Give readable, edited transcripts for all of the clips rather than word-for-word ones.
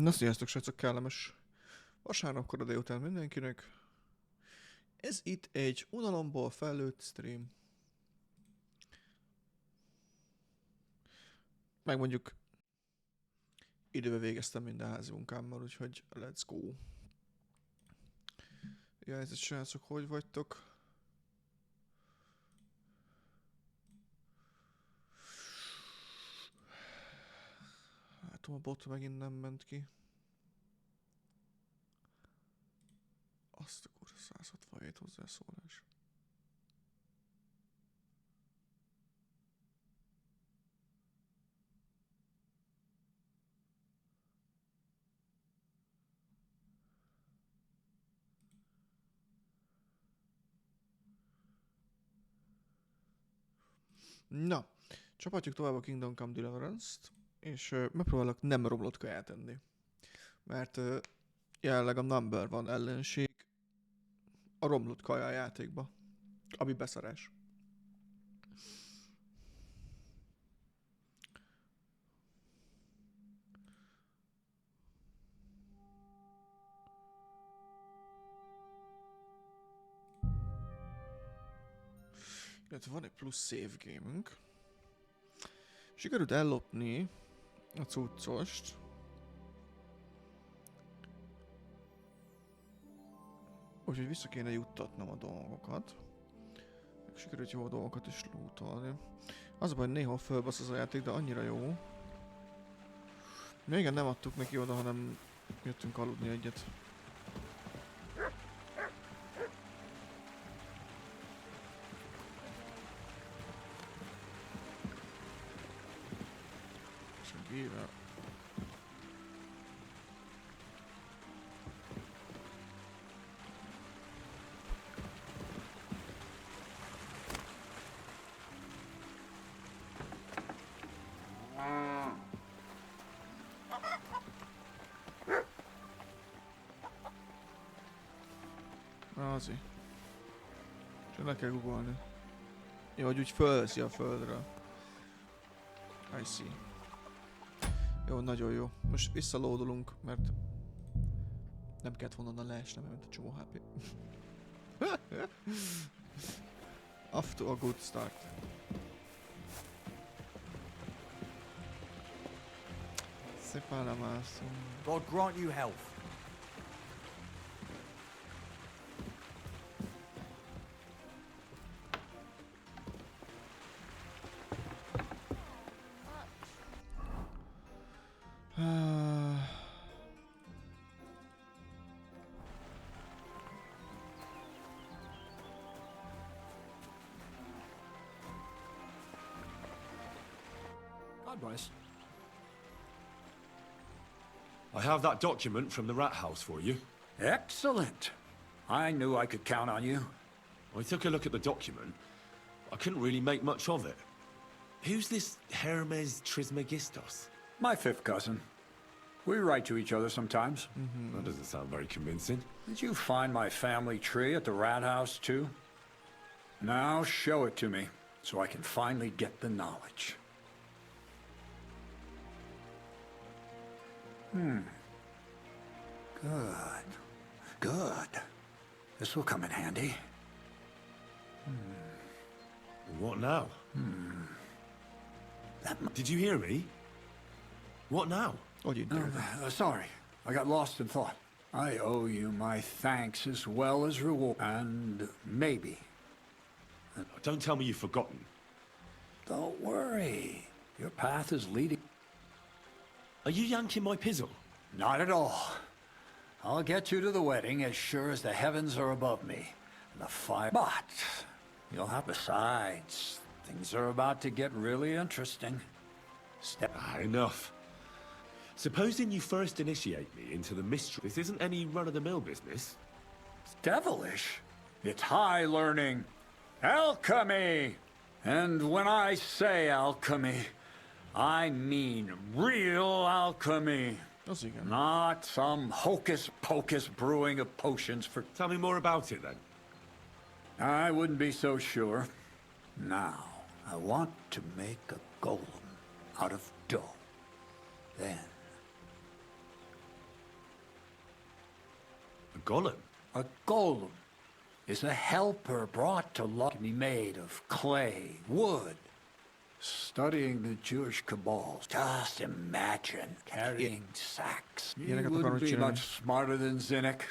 Na sziasztok srácok, kellemes vasárnapkor a délután mindenkinek. Ez itt egy unalomból felnőtt stream. Meg mondjuk időbe végeztem minden házi munkámmal, úgyhogy let's go. Jelzett srácok, hogy vagytok? Látom, a bot megint nem ment ki. Azt a kurva 167 hozzászólás. Na, csapatjuk tovább a Kingdom Come Deliverance-t, és megpróbálok nem romlott kaját enni. Mert jelenleg a number van ellenség a romlott kaja a játékba, ami beszarás. Illetve van egy plusz save game-ünk. Sikerült ellopni a cuccost. Úgyhogy vissza kéne juttatnom a dolgokat. Sikerült jó dolgokat is lootolni. Az a baj, hogy néha fölbasz az a játék, de annyira jó. Még nem adtuk neki oda, hanem jöttünk aludni egyet. Segível. Azért. Csak le kell googolni. Jó, hogy úgy fölveszi a földről. I see. Jó, nagyon jó. Most visszalódulunk, mert nem kellett volna leesnem, mert a csomó HP. Off to a good start. Szépen lemászunk. God grant you health. Bryce. I have that document from the rat house for you. Excellent. I knew I could count on you. I took a look at the document. I couldn't really make much of it. Who's this Hermes Trismegistos? My fifth cousin. We write to each other sometimes. That doesn't sound very convincing. Did you find my family tree at the rat house too? Now show it to me, so I can finally get the knowledge. Good. Good. This will come in handy. What now? Did you hear me? What now? Hogy intézem? Sorry, I got lost in thought. I owe you my thanks as well as reward. And maybe. Don't tell me you've forgotten. Don't worry. Your path is leading. Are you yanking my pizzle? Not at all. I'll get you to the wedding as sure as the heavens are above me. And the fire. But you'll have besides. Things are about to get really interesting. Enough. Supposing you first initiate me into the mystery. This isn't any run-of-the-mill business. It's devilish. It's high learning. Alchemy! And when I say alchemy, I mean real alchemy. Az igen. Not some hocus-pocus brewing of potions for... Tell me more about it then. I wouldn't be so sure. Now, I want to make a golem out of dough. Then, golem? A golem is a helper brought to life, can be made of clay, wood. Studying the Jewish cabals, just imagine carrying sacks. You wouldn't be much smarter than Zinnik.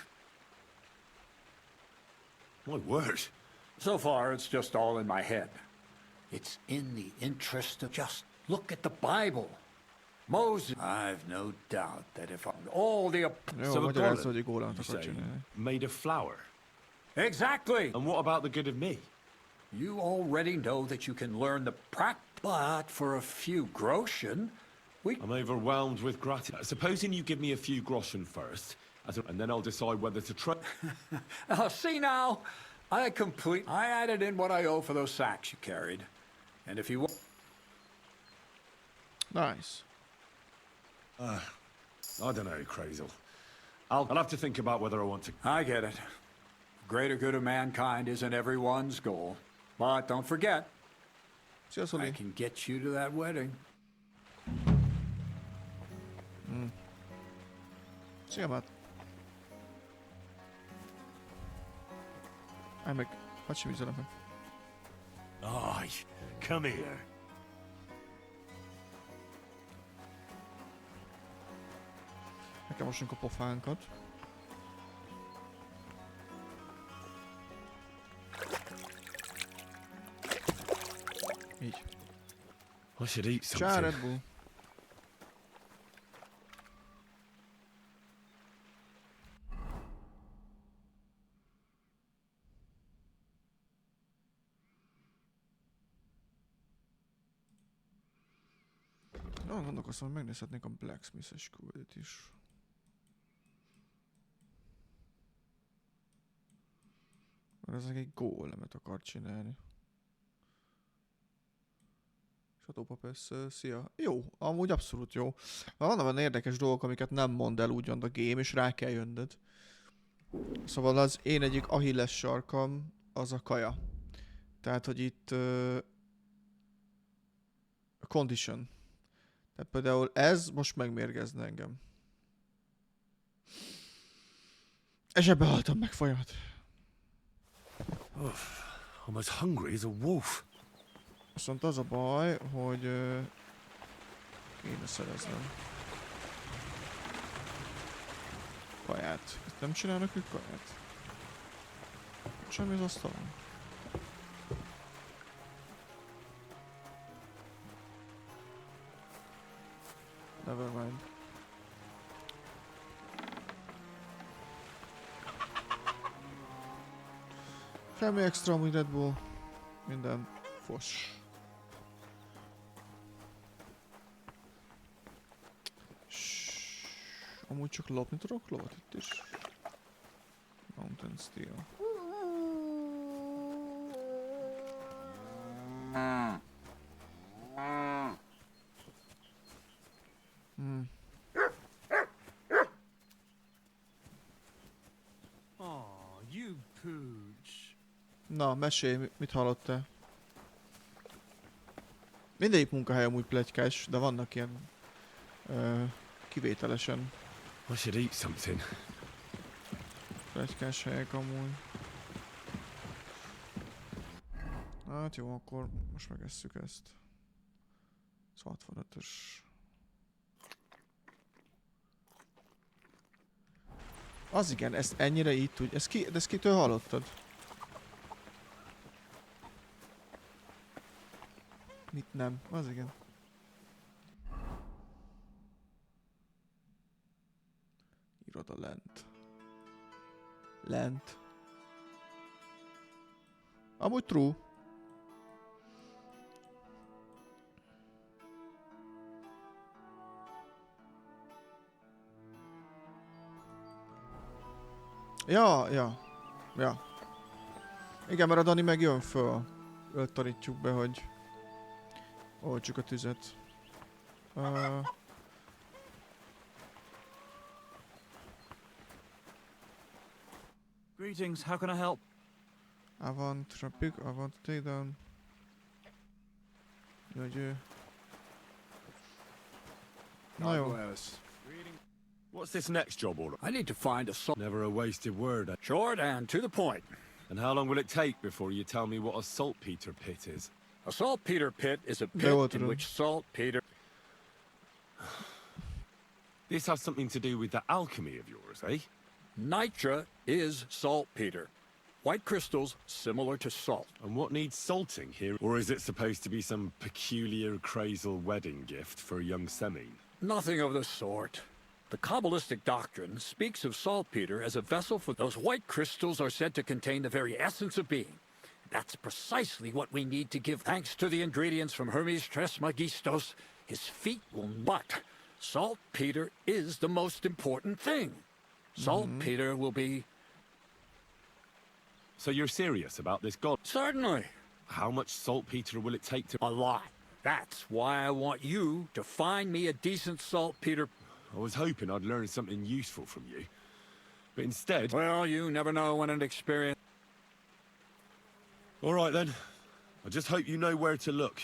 My word. So far, it's just all in my head. It's in the interest of just look at the Bible. Moses, I've no doubt that if all the... So a golem, you say, made of flour? Exactly! And what about the good of me? You already know that you can learn the practice, but for a few groschen, I'm overwhelmed with gratitude. Supposing you give me a few groschen first, and then I'll decide whether to try... See now, I added in what I owe for those sacks you carried. And if you... Nice. I don't know, Crazel. I'll have to think about whether I want to... I get it. Greater good of mankind isn't everyone's goal. But don't forget, I can get you to that wedding. Siema. Meg, hadd sem üzenem meg. Aye, come here. Nekem mosunk a pofánkat. Így. I should eat Csá, something. Red Bull. Gondolkoztam, hogy megnézhetnék a Blacksmith-es küldét is. Mert ezek egy gólemet akar csinálni. Satópapesz, szia. Jó, amúgy abszolút jó. Vannak olyan érdekes dolgok, amiket nem mond el úgymond a game, és rá kell jönnöd. Szóval az én egyik Achilles sarkam az a kaja. Tehát, hogy itt... condition. Tehát például ez most megmérgezne engem. És ebbe haltam meg folyamat. I'm as hungry as a wolf. Viszont az a baj, hogy kéne szereznem kaját. Itt nem csinálnak ők kaját? Semmi az asztalon. Nevermind. Semmi extra, amúgy Red Bull. Minden fos. Amúgy csak lopni tudok lovat itt is. Mountain Steel. Na, mesélj, mit hallottál? Mindegyik munkahely amúgy pletykás, de vannak ilyen kivételesen I should eat something. pletykás helyek amúgy. Hát jó, akkor most megesszük ezt. Ez 65-ös. Az igen, ezt ennyire így tudj. De ezt kitől hallottad? Mit nem? Az igen. Írod a lent. Lent. Amúgy true. Ja. Igen, mert a Dani meg jön föl. Őt tanítjuk be, hogy oltsuk a tüzet. Greetings, how can I help? I want to take down. Na jó. What's this next job order? I need to find a salt... Never a wasted word. Short and to the point. And how long will it take before you tell me what a saltpeter pit is? A saltpeter pit is a pit in which saltpeter... This has something to do with the alchemy of yours, eh? Nitra is saltpeter. White crystals similar to salt. And what needs salting here? Or is it supposed to be some peculiar crazal wedding gift for a young Semine? Nothing of the sort. The Kabbalistic doctrine speaks of saltpeter as a vessel for those white crystals are said to contain the very essence of being. That's precisely what we need to give thanks to the ingredients from Hermes Trismegistos. His feet will but saltpeter is the most important thing. Saltpeter will be... So you're serious about this god? Certainly. How much saltpeter will it take to... A lot. That's why I want you to find me a decent saltpeter... I was hoping I'd learn something useful from you. But instead... Well, you never know when an experience... All right then. I just hope you know where to look.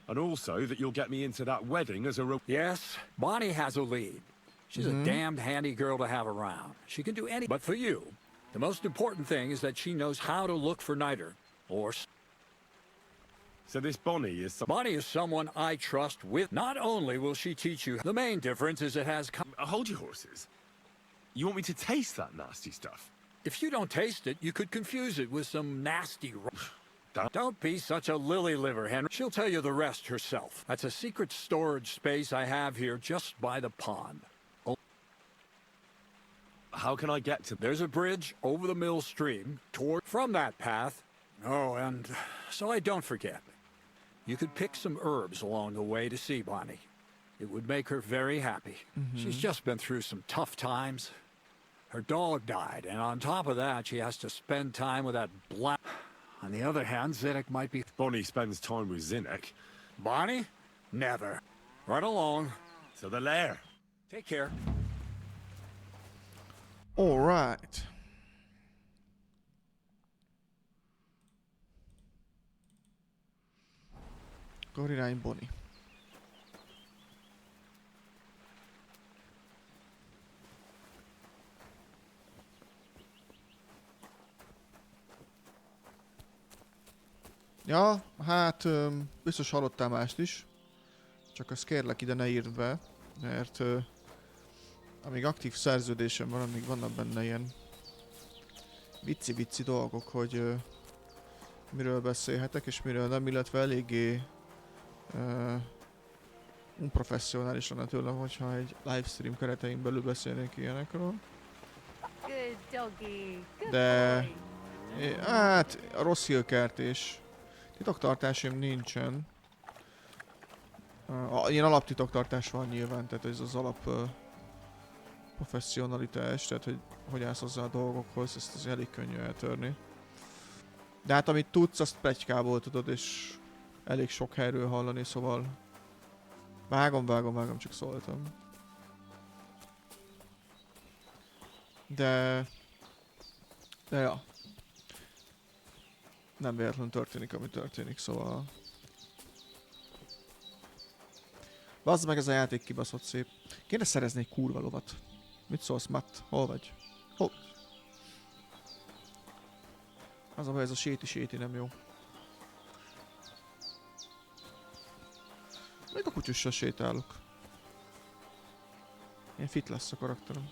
And also that you'll get me into that wedding as a... Yes, Bonnie has a lead. She's a damned handy girl to have around. She can do any... But for you, the most important thing is that she knows how to look for niter. Or... So this Bonnie is... Bonnie is someone I trust with... Not only will she teach you... The main difference is it has... Hold your horses. You want me to taste that nasty stuff? If you don't taste it, you could confuse it with some nasty... Don't be such a lily liver, Henry. She'll tell you the rest herself. That's a secret storage space I have here just by the pond. How can I get to... There's a bridge over the mill stream toward... From that path... Oh, and so I don't forget. You could pick some herbs along the way to see Bonnie. It would make her very happy. She's just been through some tough times. Her dog died, and on top of that, she has to spend time with that black... On the other hand, Zinnik might be... Bonnie spends time with Zinnik. Bonnie? Never. Right along. To the lair. Take care. All right. Akkor irány Bonnie. Ja, hát biztos hallottál mást is. Csak azt kérlek ide ne írd be, mert amíg aktív szerződésem van, amíg vannak benne ilyen vicci dolgok, hogy miről beszélhetek és miről nem, illetve eléggé unprofessionális lenne tőlem, hogyha egy livestream keretein belül beszélnék ilyenekről. De hát a rossz hírkertés. Titoktartásim nincsen. Ilyen alaptitoktartás van nyilván, tehát ez az alap professzionalitás, tehát hogy állsz hozzá a dolgokhoz, ezt az elég könnyű eltörni. De hát amit tudsz, azt pletykából tudod, és elég sok helyről hallani, szóval vágom, csak szóltam. De ja. Nem véletlenül történik, ami történik, szóval... Bazd meg, ez a játék kibaszott szép. Kéne szerezni egy kurva lovat. Mit szólsz, Matt? Hol vagy? Hol? Az a baj, ez a séti nem jó. Még a kutyussal sétálok. Ilyen fit lesz a karakterem.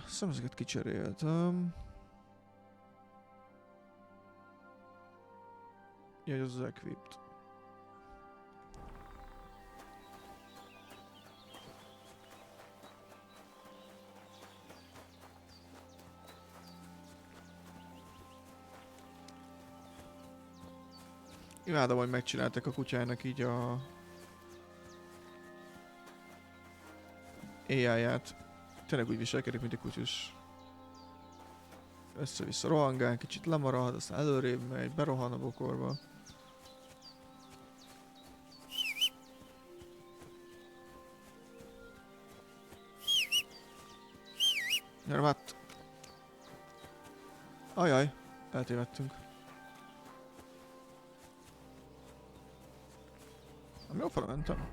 Szemezeket kicseréltem. Jaj, az equipped. Imádom, hogy megcsináltak a kutyának így a AI-ját. Tényleg úgy viselkedik, mint egy kutyus. Össze-vissza rohangál, kicsit lemarad, aztán előrébb megy, berohan a bokorba. Gyere, Matt! Ajaj, eltévedtünk. Nem jó fele mentem.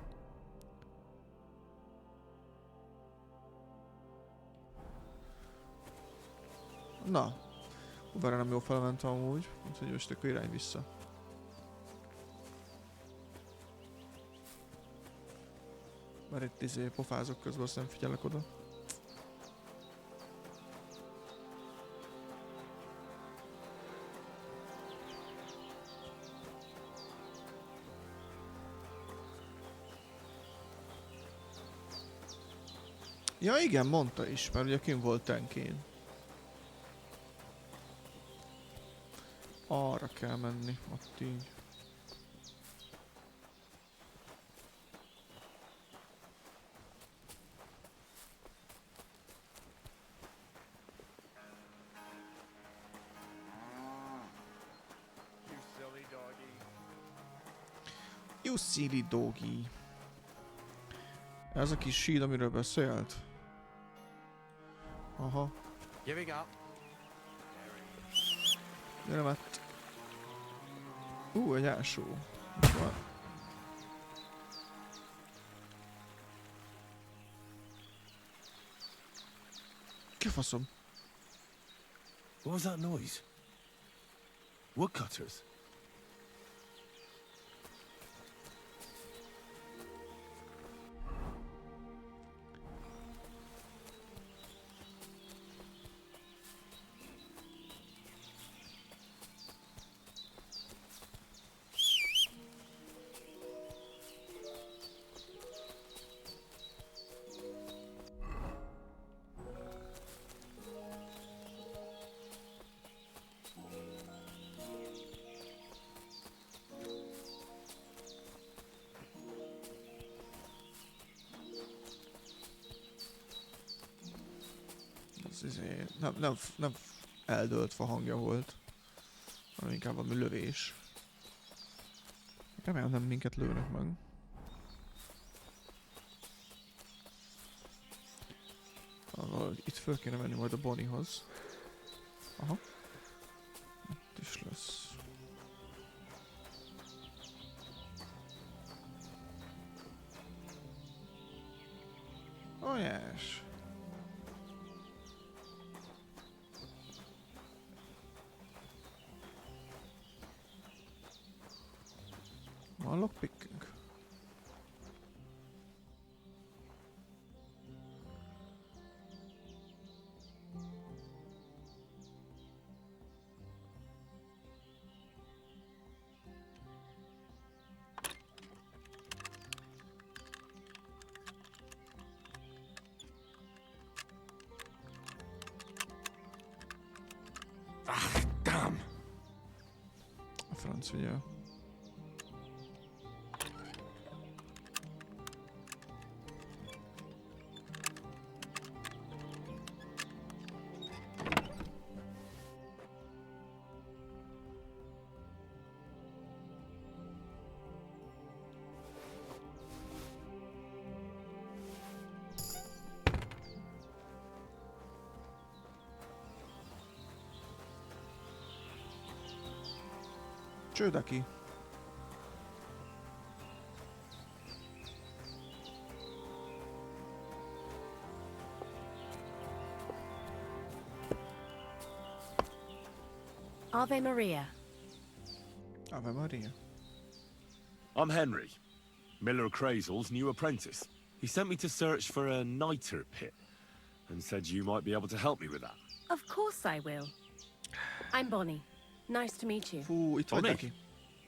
Na. Várj, nem jól felmentem amúgy. Úgyhogy most akkor irány vissza. Mert itt pofázok közben, azt nem figyelek oda. Ja igen, mondta is, mert ugye kim volt tenkén. Arra kell menni, ott így. You silly doggy. Ez a kis síd, amiről beszélt? Aha. Here we go. Gyere mert. Egy ásó. Ki a faszom? What was that noise? Woodcutters? Nem eldölt fa hangja volt, hanem inkább valami lövés. Remélem nem minket lőnek meg. Valahogy itt föl kéne menni majd a Bonniehoz. Aha. Itt is lesz. Olyás. Van lockpickünk. Damn! A franc ugye. Csődaki. Ave Maria. Ave Maria. I'm Henry, Miller Crazel's new apprentice. He sent me to search for a niter pit and said you might be able to help me with that. Of course I will. I'm Bonnie. Nice to meet you. Fú, itt vagy Bonnie? neki.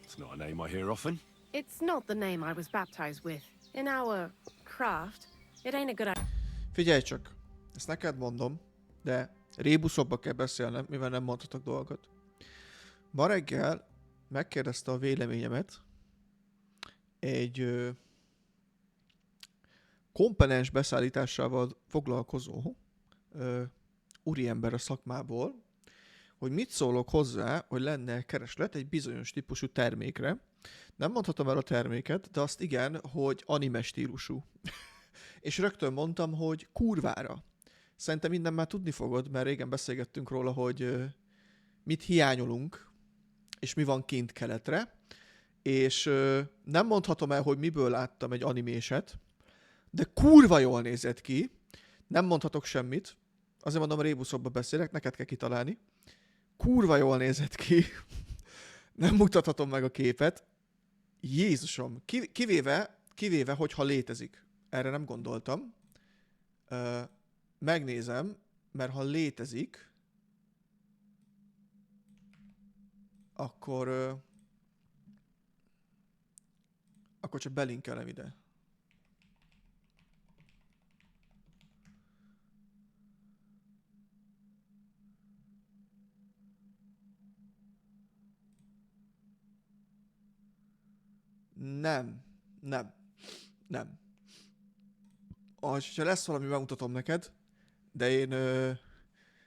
It's not a name I hear often. It's not the name I was baptized with. In our craft, it ain't a good idea. Figyelj csak, ezt neked mondom, de rébuszokba kell beszélnem, mivel nem mondhatok dolgokat. Ma reggel megkérdezte a véleményemet egy komponens beszállításával foglalkozó úriember a szakmából, hogy mit szólok hozzá, hogy lenne kereslet egy bizonyos típusú termékre. Nem mondhatom el a terméket, de azt igen, hogy anime stílusú. És rögtön mondtam, hogy kurvára. Szerintem minden már tudni fogod, mert régen beszélgettünk róla, hogy mit hiányolunk, és mi van kint keletre. És nem mondhatom el, hogy miből láttam egy animéset, de kurva jól nézett ki. Nem mondhatok semmit, Azért mondom, rébuszokba beszélek, neked kell kitalálni. Kurva jól nézett ki. Nem mutathatom meg a képet. Jézusom. Kivéve, hogyha létezik. Erre nem gondoltam. Megnézem, mert ha létezik, akkor csak belinkelem ide. Nem. Ha lesz valami, megmutatom neked, de én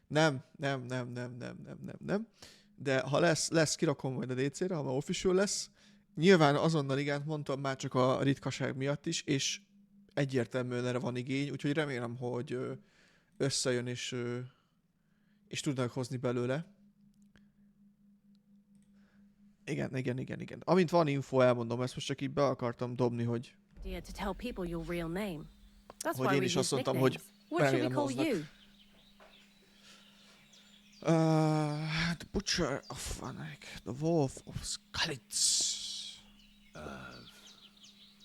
nem. De ha lesz, kirakom majd a DC-re, ha már official lesz. Nyilván azonnal igent mondtam már csak a ritkaság miatt is, és egyértelműen erre van igény, úgyhogy remélem, hogy összejön és tudnak hozni belőle. Igen. Amint van info, elmondom, ezt most csak így be akartam dobni, hogy To tell people your real name. That's hogy why én we is use azt mondtam, nicknames. hogy What should we remélem call hoznak. you? The Butcher of the Wolf of Skalitz.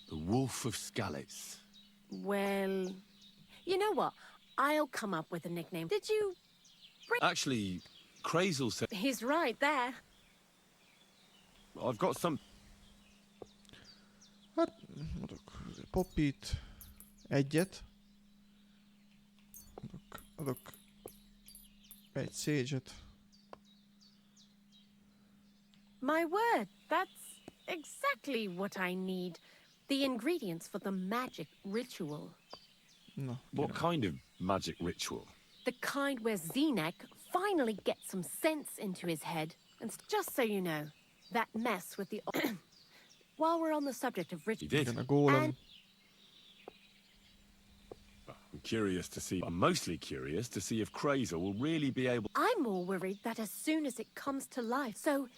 The Wolf of Skalitz. Well, you know what? I'll come up with a nickname. Did you? Actually, Crazel said He's right there. I've got some. Hát, adok Poppit, egyet. Adok egy Sage-et. My word, that's exactly what I need. The ingredients for the magic ritual. Na, What kind of magic ritual? The kind where Zenek finally gets some sense into his head. And just so you know, that mess with the... While we're on the subject of He ritual... did. igen, a gólem. And- I'm curious to see. I'm mostly curious to see if Crazel will really be able. I'm more worried that as soon as it comes to life, so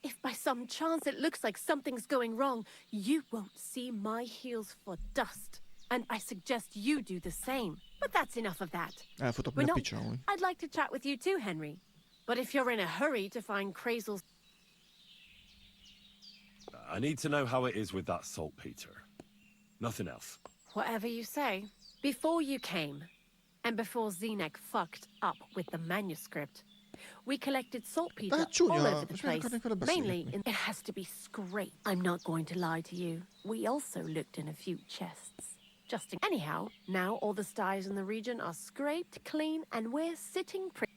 if by some chance it looks like something's going wrong, you won't see my heels for dust. And I suggest you do the same. But that's enough of that. Elfutok, We're mint a not... picsa amúgy. I'd like to chat with you too, Henry. But if you're in a hurry to find Crazel's... I need to know how it is with that saltpeter. Nothing else. Whatever you say. Before you came, and before Zenek fucked up with the manuscript, we collected saltpeter Ah, Junior, all over the most miért place. akarnék vele beszélgetni? Mainly, it has to be scraped. I'm not going to lie to you. We also looked in a few chests. Just in... Anyhow, now all the styes in the region are scraped clean, and we're sitting pretty.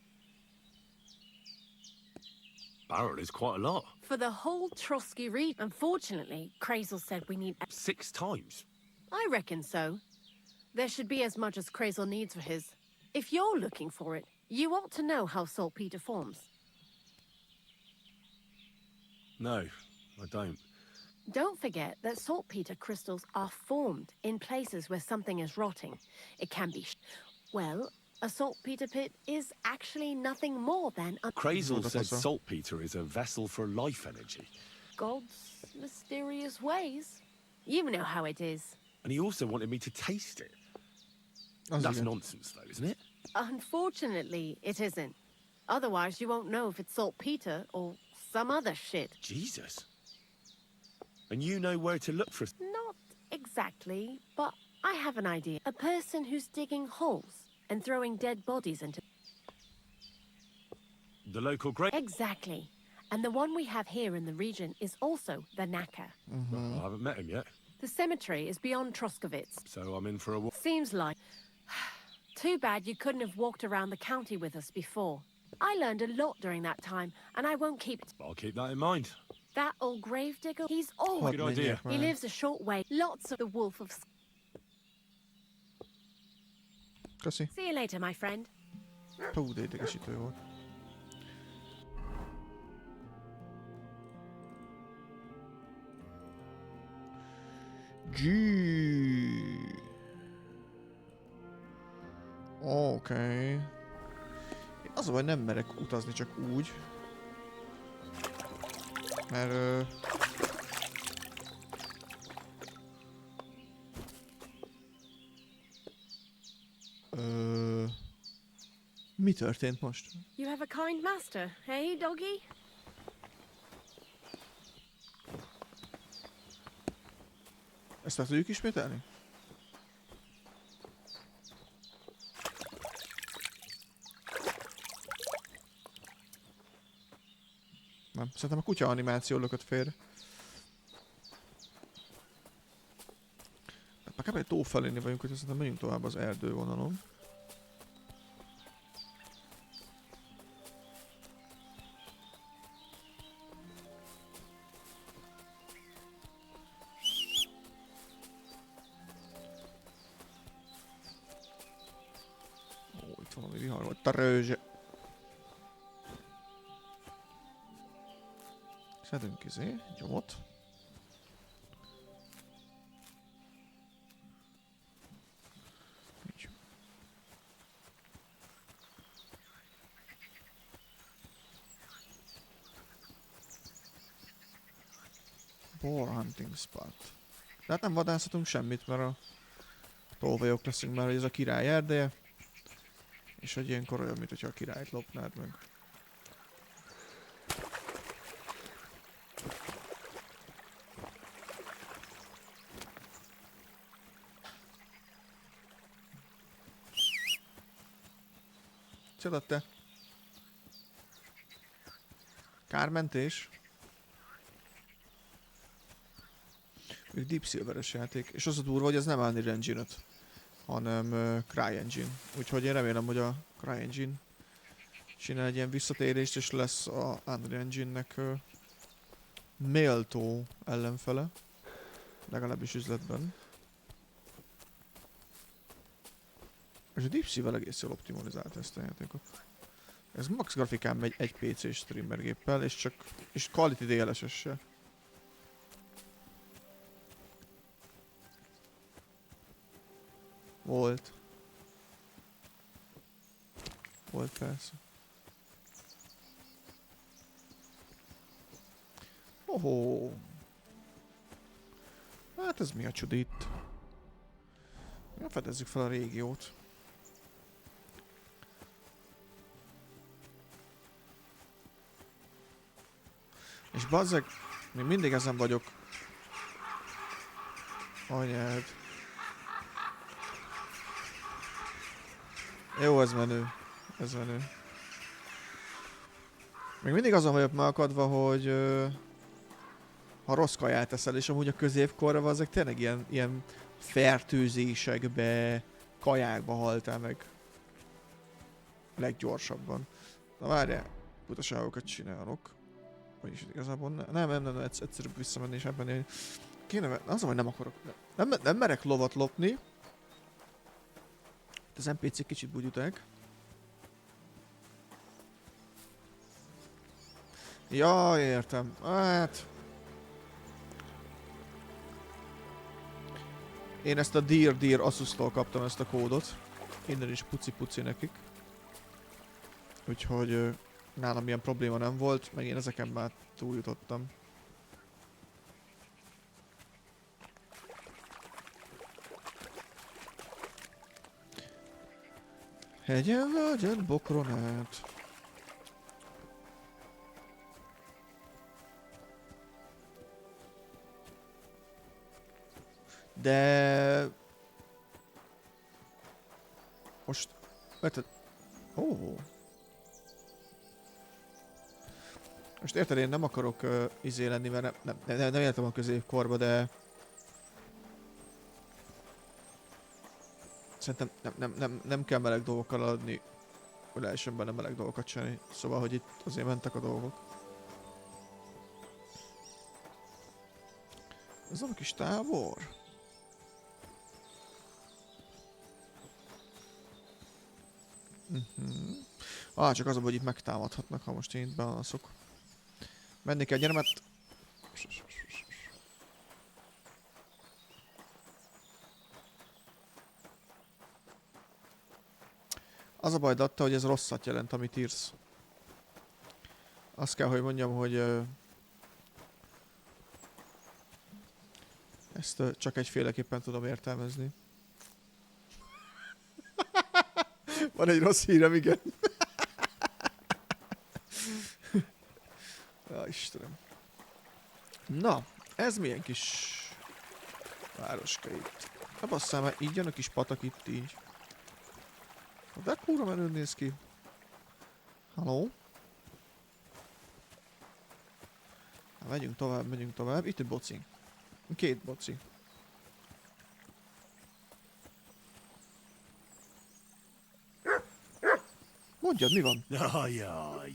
Barrel is quite a lot. For the whole Trotsky region. Unfortunately, Crazel said we need... 6 times. I reckon so. There should be as much as Crazel needs for his. If you're looking for it, you ought to know how saltpeter forms. No, I don't. Don't forget that saltpeter crystals are formed in places where something is rotting. It can be... Well, a saltpeter pit is actually nothing more than a... Crazel said so. saltpeter is a vessel for life energy. God's mysterious ways. You know how it is. And he also wanted me to taste it. Az That's igen. nonsense, though, isn't it? Unfortunately, it isn't. Otherwise, you won't know if it's saltpeter or some other shit. Jesus. And you know where to look for... Not exactly, but I have an idea. A person who's digging holes and throwing dead bodies into... The local grave... Exactly. And the one we have here in the region is also the Naka. I haven't met him yet, The cemetery is beyond Troskovitz. so I'm in for a walk. Seems like... Too bad you couldn't have walked around the county with us before. I learned a lot during that time, and I won't keep it. I'll keep that in mind. That old gravedigger, he's always... Good idea. He lives a short way. Lots of the wolf of... Köszi. See you later, my friend. Hú, de idegesítő volt. G. Oké. Az a baj, nem merek utazni csak úgy. Mert... Mi történt most? You have a kind master, hey, doggy? Ezt meg tudjuk ismételni? Nem, szerintem a kutya animáció lökött félre. Már kb. Egy tó feléni vagyunk, hogy szerintem menjünk tovább az erdővonalon. Ó, itt valami vihar volt. Tarőzse! Szedünk gyomot. Így. Boar hunting spot. De hát nem vadászhatunk semmit, mert a tolvajok leszünk már, hogy ez a király erdeje. És hogy ilyenkor olyan, mint hogyha a királyt lopnád meg. Csodat te? Kármentés? Még Deep Silveres játék. És az a durva, hogy ez nem Unreal Engine 5, hanem CryEngine. Úgyhogy én remélem, hogy a CryEngine csinál egy ilyen visszatérést, és lesz a Unreal Engine-nek méltó ellenfele. Legalábbis üzletben. És a Deep Silver egész jól optimalizálta ezt a játékot. Ez max grafikán megy egy PC-s streamergéppel, és csak... és Quality DLSS-sel. Volt. Volt persze. Ohó. Hát ez mi a csoda itt? Ja, fedezzük fel a régiót. És bazzeg, még mindig ezen vagyok. Anyád. Jó, ez menő. Ez menő. Még mindig azon vagyok megakadva, hogy ha rossz kaját eszel, és amúgy a középkorra ezek tényleg ilyen fertőzésekbe, kajákba haltál meg. Leggyorsabban. Na várjál, butaságokat csinálok. Vagyis igazából nem, egyszerűbb visszamenni és ebben élni. Kéne, az, hogy nem akarok. Nem merek lovat lopni. Az NPC kicsit bugyuták. Ja, értem. Hát... Én ezt a Dear Asus-tól kaptam ezt a kódot. Innen is puci nekik. Úgyhogy nálam ilyen probléma nem volt, meg én ezeken már túljutottam. Hegyen völgyen bokron át. De... Most... Érted? Ó. Most érted, én nem akarok izé lenni, mert nem éltem a középkorba, de... Szerintem nem kell meleg dolgokkal adni, hogy lehessen benne meleg dolgokat csinálni. Szóval, hogy itt azért mentek a dolgok. Ez a kis tábor? Csak az, hogy itt megtámadhatnak, ha most én itt bealaszok. Menni kell, gyere, mert... Az a baj, Datta, hogy ez rosszat jelent, amit írsz. Azt kell, hogy mondjam, hogy... Ezt csak egyféleképpen tudom értelmezni. Van egy rossz hírem, igen. Istenem. Na, ez milyen kis városka itt. Ne basszál már, így jön a kis patak itt így. De kurva menőn néz ki. Halló? Na, megyünk tovább, megyünk tovább. Itt egy boci. 2 boci. Mondjad, mi van? Aye, aye.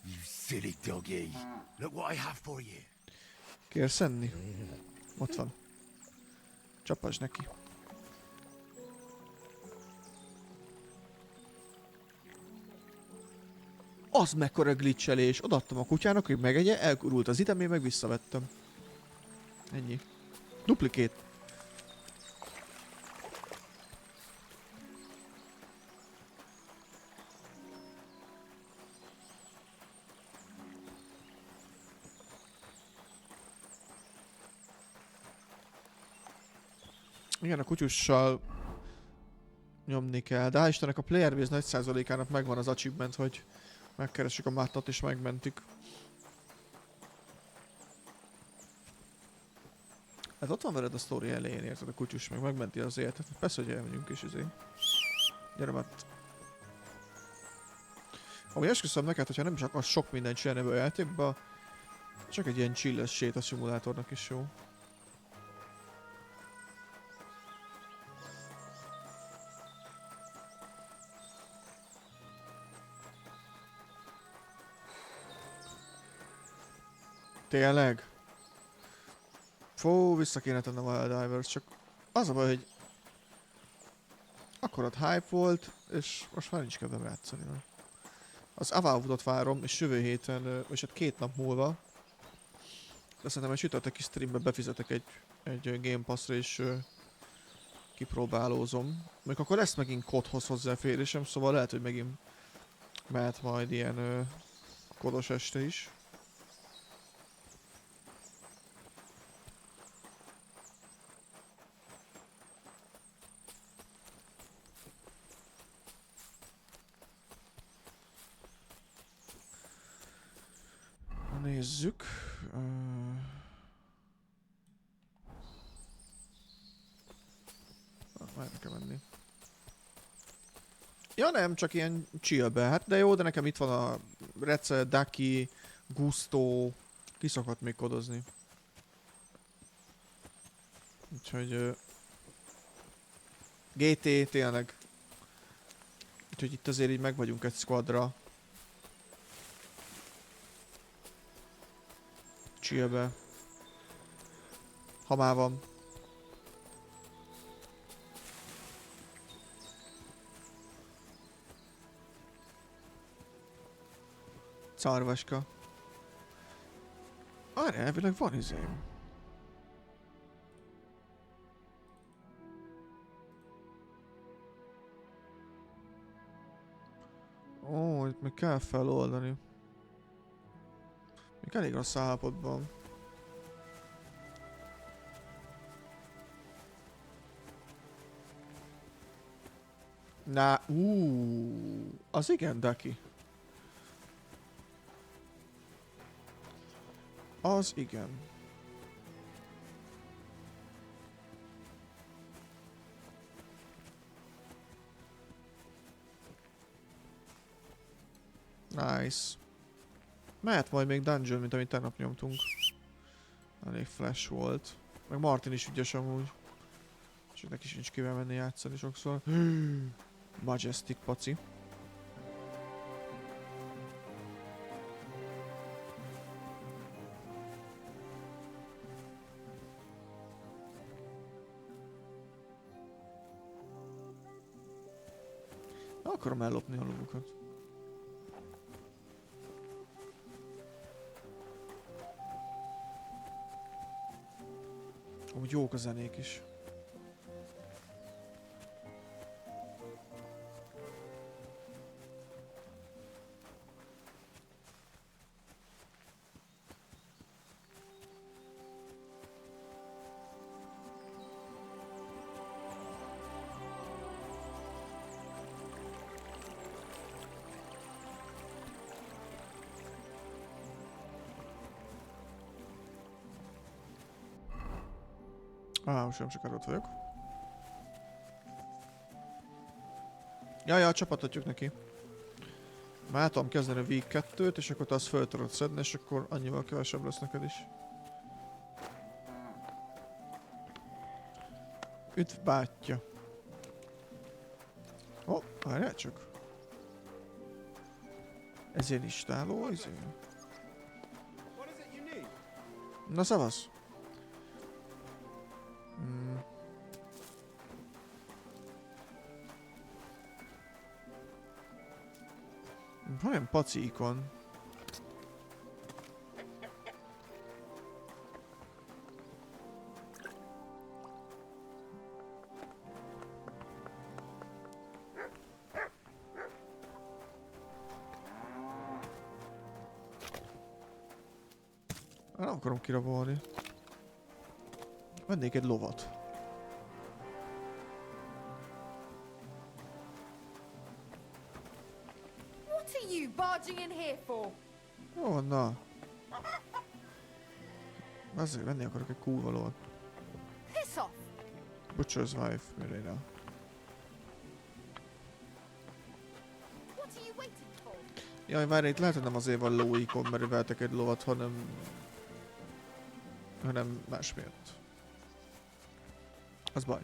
You silly doggy. Look what I have for you. Kérsz enni? Ott van. Csapasd neki. Az mekkora glitchelés. Odaadtam a kutyának, hogy megegye, elkurult az item, én meg visszavettem. Ennyi. Duplikét. Igen, a kutyussal nyomni kell, de hál' Istennek a player base nagy százalékának megvan az achievement, hogy megkeressük a máttat és megmentük. Hát ott van veled a sztori elején, érted, a kutyus meg megmenti az életet. Persze, hogy elmegyünk is izé. Gyere, Matt. Ahogy esküszöm neked, hogyha nem is akarsz sok mindent csinálni ebbe a játékba, csak egy ilyen chilles séta szimulátornak is jó. Tényleg? Fú, vissza kéne tennem a Divers, csak az a baj, hogy akkorat hype volt, és most már nincs kedvem játszani. Az Avowed-ot várom, és jövő héten, és hát 2 nap múlva, de szerintem egy csütörtöki streambe befizetek egy Game Pass-ra, és kipróbálózom. Még akkor lesz megint kodhoz hozzáférésem, szóval lehet, hogy megint mehet majd ilyen kodos este is. Nézzük. Már nekem menni. Ja nem, csak ilyen chillbe. Hát de jó, de nekem itt van a Rece, Daki, Gusto. Ki szokott még kodozni. Úgyhogy... GT tényleg. Úgyhogy itt azért így meg vagyunk egy squadra. Chillbe. Ha már van. Szarvaska. Arra elvileg van izém. Ó, itt még kell feloldani. Még elég rossz állapotban. Na, az igen, Daki. Az igen. Nice. Mehet majd még dungeon, mint amit tegnap nyomtunk. Elég flash volt. Meg Martin is ügyes amúgy. És neki sincs kivel menni játszani sokszor. Majestic paci. Na, akarom ellopni a lovukat. Úgy jók a zenék is. Most nem sokára ott vagyok. Ja, csapathatjuk neki. Már tudom kezdeni a Week 2-t, és akkor te azt föl tudod szedni, és akkor annyival kevesebb lesz neked is. Üdv bátyja. Várjál csak. Ez ilyen istáló, Na szavasz. Van olyan paci ikon. Nem akarom kirabolni. Vennék egy lovat. What are you barging in here for? Jó, na. Azért venni akarok egy kurva lovat. Piss off! Butcher's wife, Milena. What are you waiting for? Jaj, várj, itt lehet, hogy nem azért van lóikon, mert öltek egy lovat, hanem más miatt. Az baj.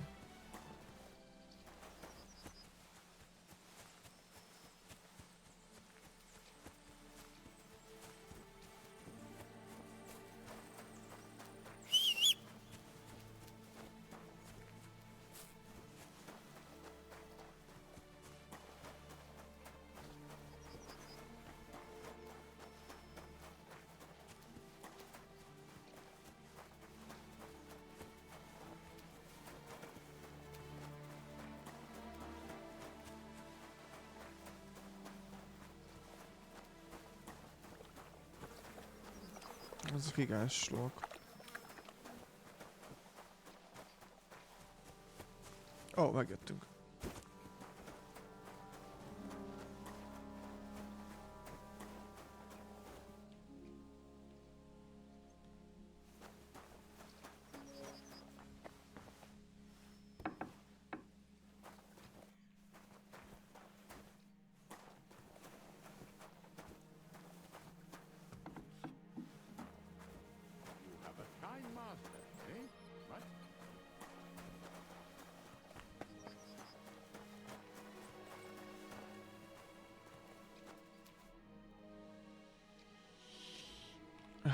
Ez gigás lók. Megjöttünk.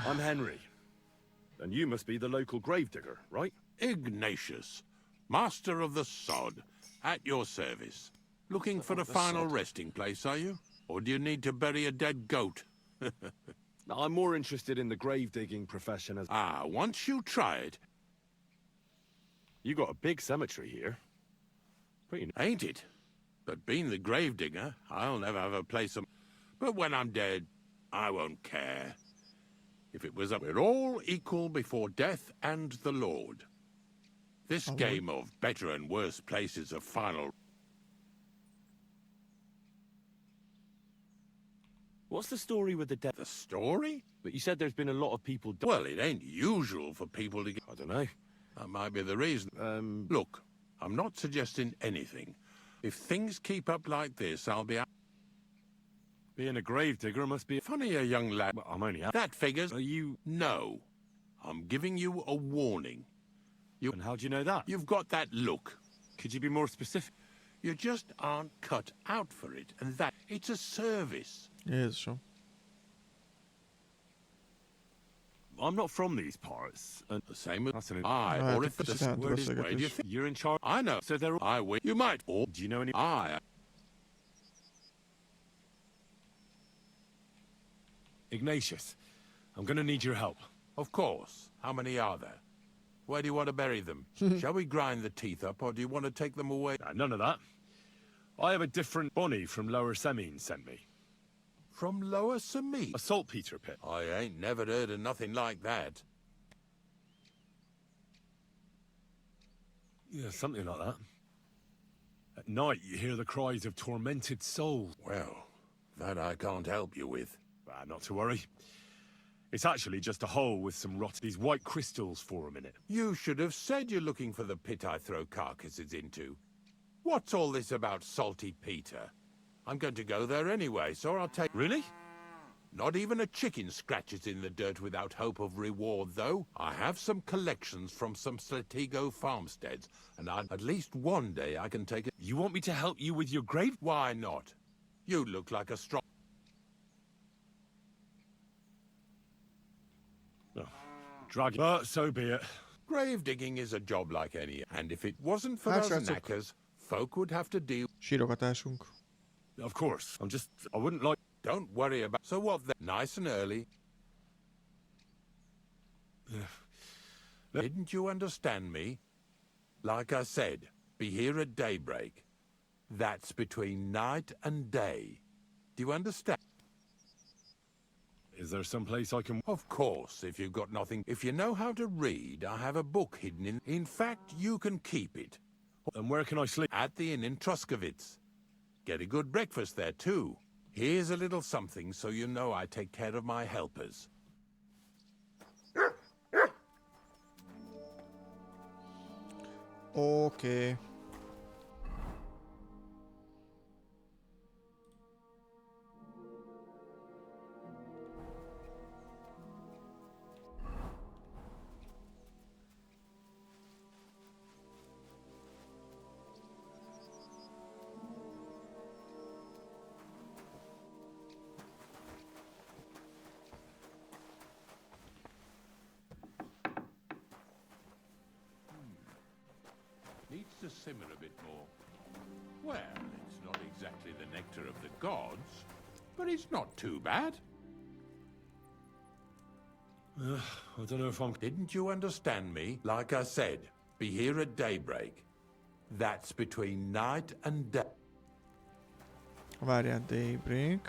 I'm Henry. And you must be the local gravedigger, right? Ignatius, master of the sod, at your service. Looking for a final resting place, are you? Or do you need to bury a dead goat? I'm more interested in the grave-digging profession as... Once you try it... You got a big cemetery here. Ain't it? But being the gravedigger, I'll never have a place of... But when I'm dead, I won't care. If it was up, we're all equal before death and the Lord. This game of better and worse places of final... What's the story with the death? The story? But you said there's been a lot of people... Well, it ain't usual for people to get... I don't know. That might be the reason. Look, I'm not suggesting anything. If things keep up like this, I'll be... Being a gravedigger must be... Funny, a young lad... Well, I'm only... That figures... Are you... No. I'm giving you a warning. And how do you know that? You've got that look. Could you be more specific? You just aren't cut out for it, and that... It's a service. Jézusom. I'm not from these parts. And The same with... That's an... Or if just the had to word is... say Where do you this. think... You're in charge. I know. So they're... I will... You might... Or... Do you know any... Ignatius, I'm gonna need your help. Of course. How many are there? Where do you want to bury them? Shall we grind the teeth up, or do you want to take them away? None of that. I have a different... Bonnie from Lower Semine sent me. From Lower Semine? A saltpeter pit. I ain't never heard of nothing like that. Yeah, something like that. At night, you hear the cries of tormented souls. Well, that I can't help you with. Not to worry. It's actually just a hole with some these white crystals form in it. You should have said you're looking for the pit I throw carcasses into. What's all this about Salty Peter? I'm going to go there anyway, so I'll take... Really? Not even a chicken scratches in the dirt without hope of reward, though. I have some collections from some Slatigo farmsteads, and at least one day I can take it. You want me to help you with your grave? Why not? You look like a strong... Oh, drag it. But so be it. Grave digging is a job like any, and if it wasn't for Hát, us srácok. knackers, folk would have to deal... Sírogatásunk. Of course. I wouldn't like... Don't worry about... So what then? Nice and early. Didn't you understand me? Like I said, be here at daybreak. That's between night and day. Do you understand? Is there some place I can... Of course, if you've got nothing... If you know how to read, I have a book hidden in... In fact, you can keep it. And where can I sleep? At the inn in Truskovitz. Get a good breakfast there, too. Here's a little something so you know I take care of my helpers. Oké. Needs to simmer a bit more. Well, it's not exactly the nectar of the gods, but it's not too bad. I don't know if I'm... Didn't you understand me? Like I said, be here at daybreak. That's between night and day. Várjál, daybreak.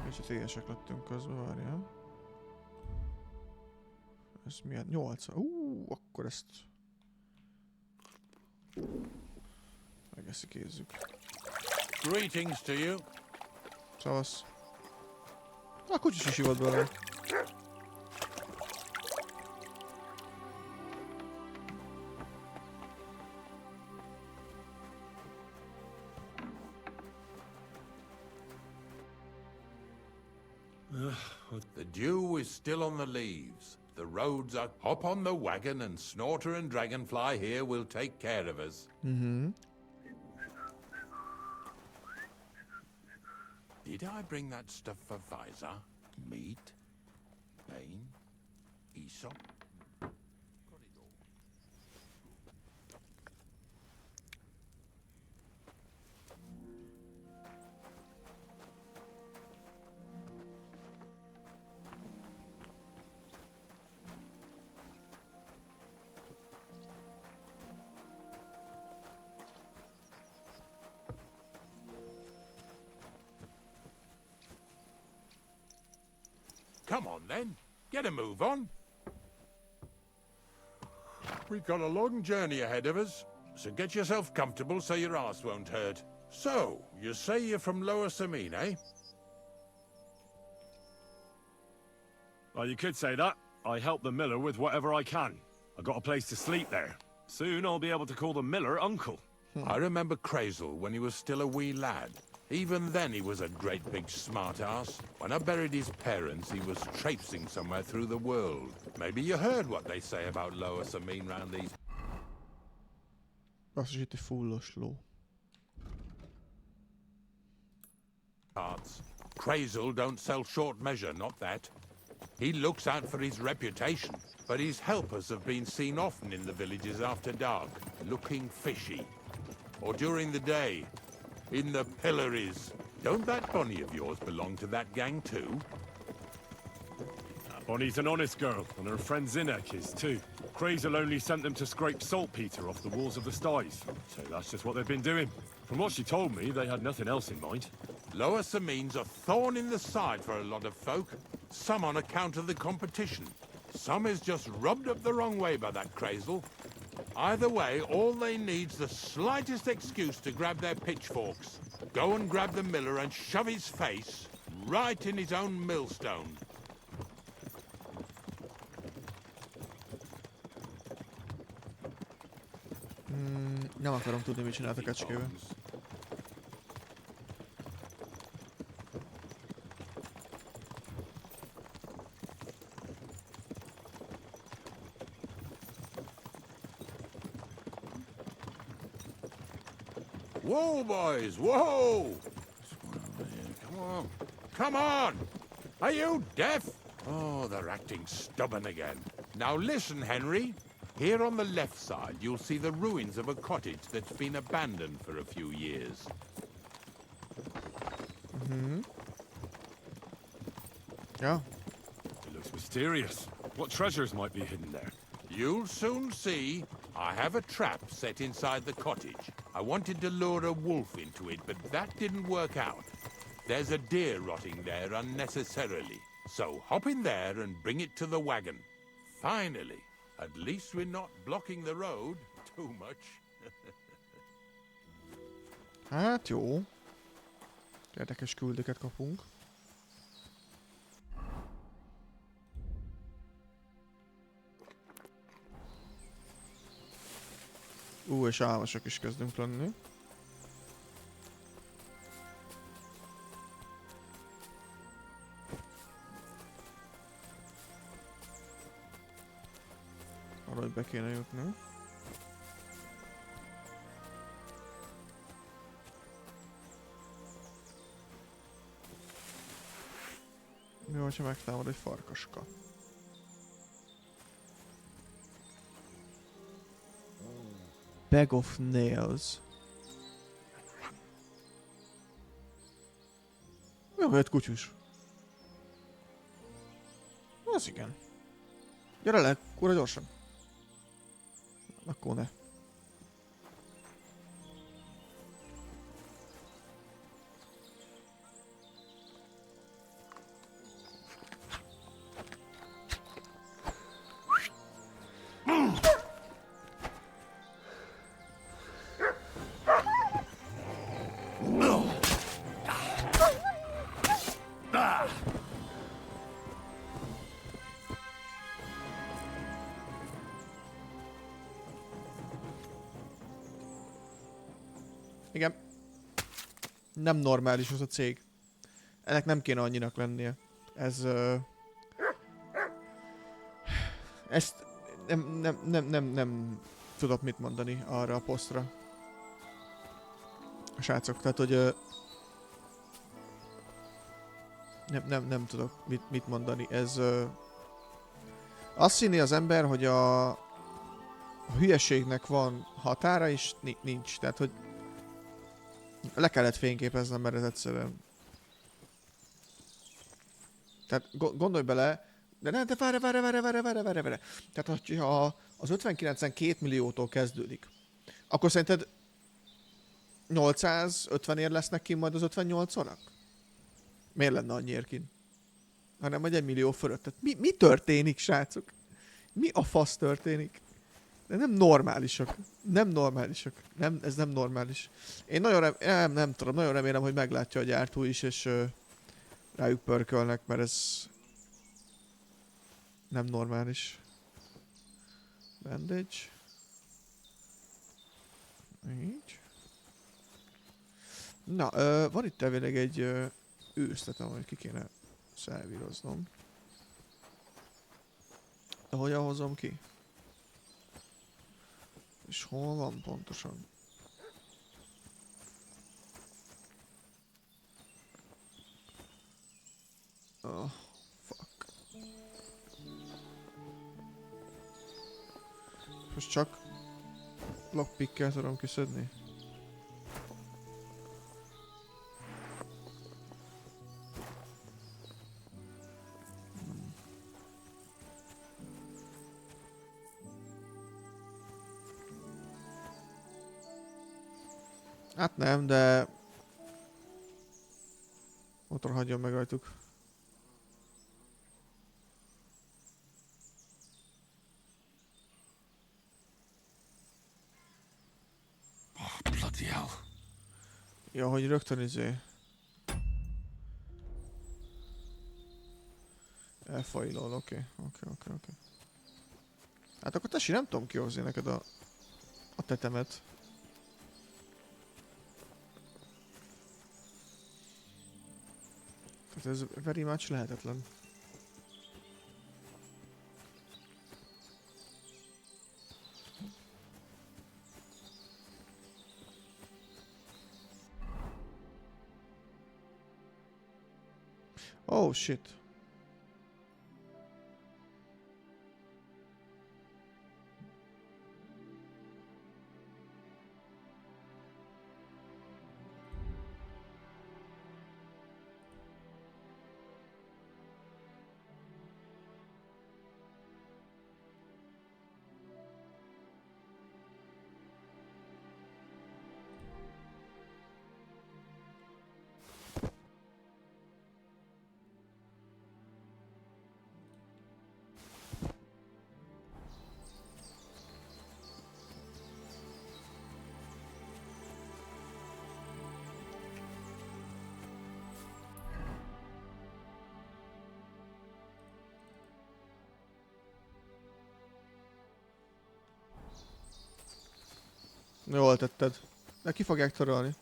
Kicsit égesek lettünk közben, várjál. Ez milyen? 8. Akkor ezt... Megeszik, ézzük. Greetings to you. Szavasz. A kocsis is ivott bele. The dew is still on the leaves. The roads are... Hop on the wagon and Snorter and Dragonfly here will take care of us. Did I bring that stuff for Visor? Meat? Bane? Aesop? Got it all. Come on, then. Get a move on. We've got a long journey ahead of us, so get yourself comfortable so your arse won't hurt. So, you say you're from Lower Samine, eh? Well, you could say that. I help the miller with whatever I can. I got a place to sleep there. Soon I'll be able to call the miller uncle. I remember Crazel when he was still a wee lad. Even then he was a great big smart-ass. When I buried his parents, he was traipsing somewhere through the world. Maybe you heard what they say about Lower Samine round these... Basszus, itt egy fullos ló. parts. Crazel don't sell short measure, not that. He looks out for his reputation, but his helpers have been seen often in the villages after dark, looking fishy. Or during the day, in the pillories. Don't that Bonnie of yours belong to that gang too? Bonnie's an honest girl, and her friend Zinnek is too. Crazel only sent them to scrape saltpeter off the walls of the sties, so that's just what they've been doing. From what she told me, they had nothing else in mind. Lower Samine's a thorn in the side for a lot of folk. Some on account of the competition. Some is just rubbed up the wrong way by that crazel. Either way, all they need's the slightest excuse to grab their pitchforks. Go and grab the miller and shove his face right in his own millstone. Nem akarom tudni, mit csinált a kecskével. Whoa, boys, whoa! Come on. Come on! Are you deaf? Oh, they're acting stubborn again. Now listen, Henry. Here on the left side, you'll see the ruins of a cottage that's been abandoned for a few years. Yeah. It looks mysterious. What treasures might be hidden there? You'll soon see. I have a trap set inside the cottage. I wanted to lure a wolf into it, but that didn't work out. There's a deer rotting there unnecessarily. So hop in there and bring it to the wagon. Finally. At least we're not blocking the road too much. Hát jó. Érdekes küldöket kapunk. És álmosak is kezdünk lenni. Arra, hogy be kéne jutni. Mi van, ha megtámad egy farkaska? Bag of nails. Jó, egy kutyus. Az igen. Gyere le, kurva gyorsan. Akkor ne. Igen. Nem normális az a cég. Ennek nem kéne annyinak lennie. Ez... Ezt... Nem tudok mit mondani arra a posztra. A srácok, tehát hogy... Nem tudok mit mondani. Ez... Azt hinni az ember, hogy a hülyeségnek van határa, és nincs. Tehát, hogy le kellett fényképeznem, mert ez egyszerűen... Tehát gondolj bele... De várj. Tehát, hogyha az 59-en 2 milliótól kezdődik, akkor szerinted 850 ér lesznek ki majd az 58-orak? Miért lenne annyiért kint? Hanem majd 1 millió fölött. Tehát mi történik, srácok? Mi a fasz történik? De nem normálisak. Ez nem normális. Én nagyon nem tudom, nagyon remélem, hogy meglátja a gyártó is, és rájuk pörkölnek, mert ez nem normális. Bandage. Így. Na, van itt elvileg egy őszletem, amit ki kéne szervíroznom. De hogyan hozom ki? És hol van pontosan? Oh, fuck. Most csak lockpickkel tudom kiszedni? Hát nem, de... motor hagyjon meg rajtuk. Oh, bloody hell. Ja, hogy rögtön izé. Elfajlol, oké. Hát akkor tesi, nem tudom kihozni neked a tetemet. Tehát ez very much lehetetlen. Oh shit. Jól tetted. De ki fogják törölni.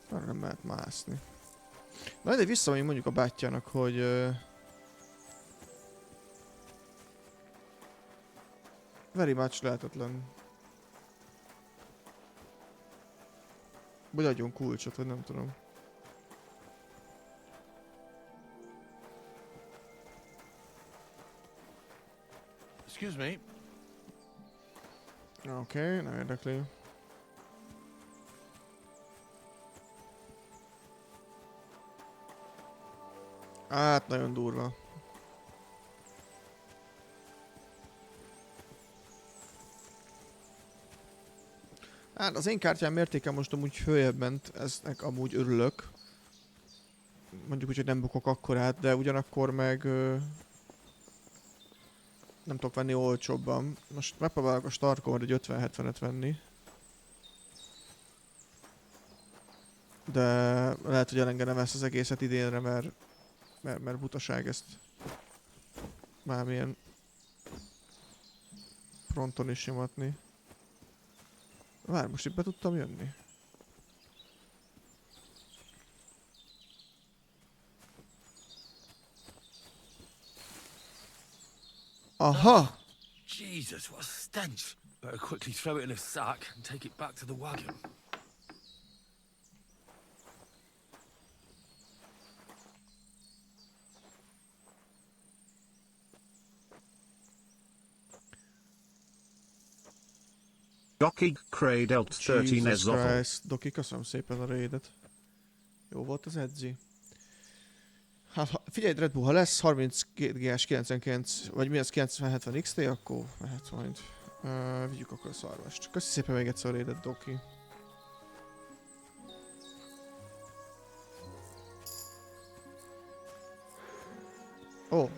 Arra nem lehet mászni. Na de visszamegyünk mondjuk a bátyjának, hogy... very much lehetetlen. Vagy adjon kulcsot, vagy nem tudom. Excuse me. Oké, nem érdekli. Hát, nagyon durva. Hát az én kártyám mértéke most amúgy följebb ment, eznek amúgy örülök. Mondjuk úgy, hogy nem bukok akkorát, de ugyanakkor meg... nem tudok venni olcsóbban. Most megpróbálok a Starkon egy 50-70-et venni. De lehet, hogy elengedem ezt az egészet idénre, mert butaság ezt bármilyen fronton is nyomatni. Várj, most itt be tudtam jönni? Aha! Jesus, what a stench. Better quickly throw it in a sack and take it back to the wagon. Doki Cradelt 13 Jesus Ezotho. Christ. Doki, köszönöm szépen a raidet. Jó volt az edzi. Hát figyelj Red Bull, ha lesz 32 GS 99, vagy mi az 9070 XT, akkor mehet majd. Vigyük akkor a szarvast. Köszi szépen még egyszer a raidet, Doki. Ó.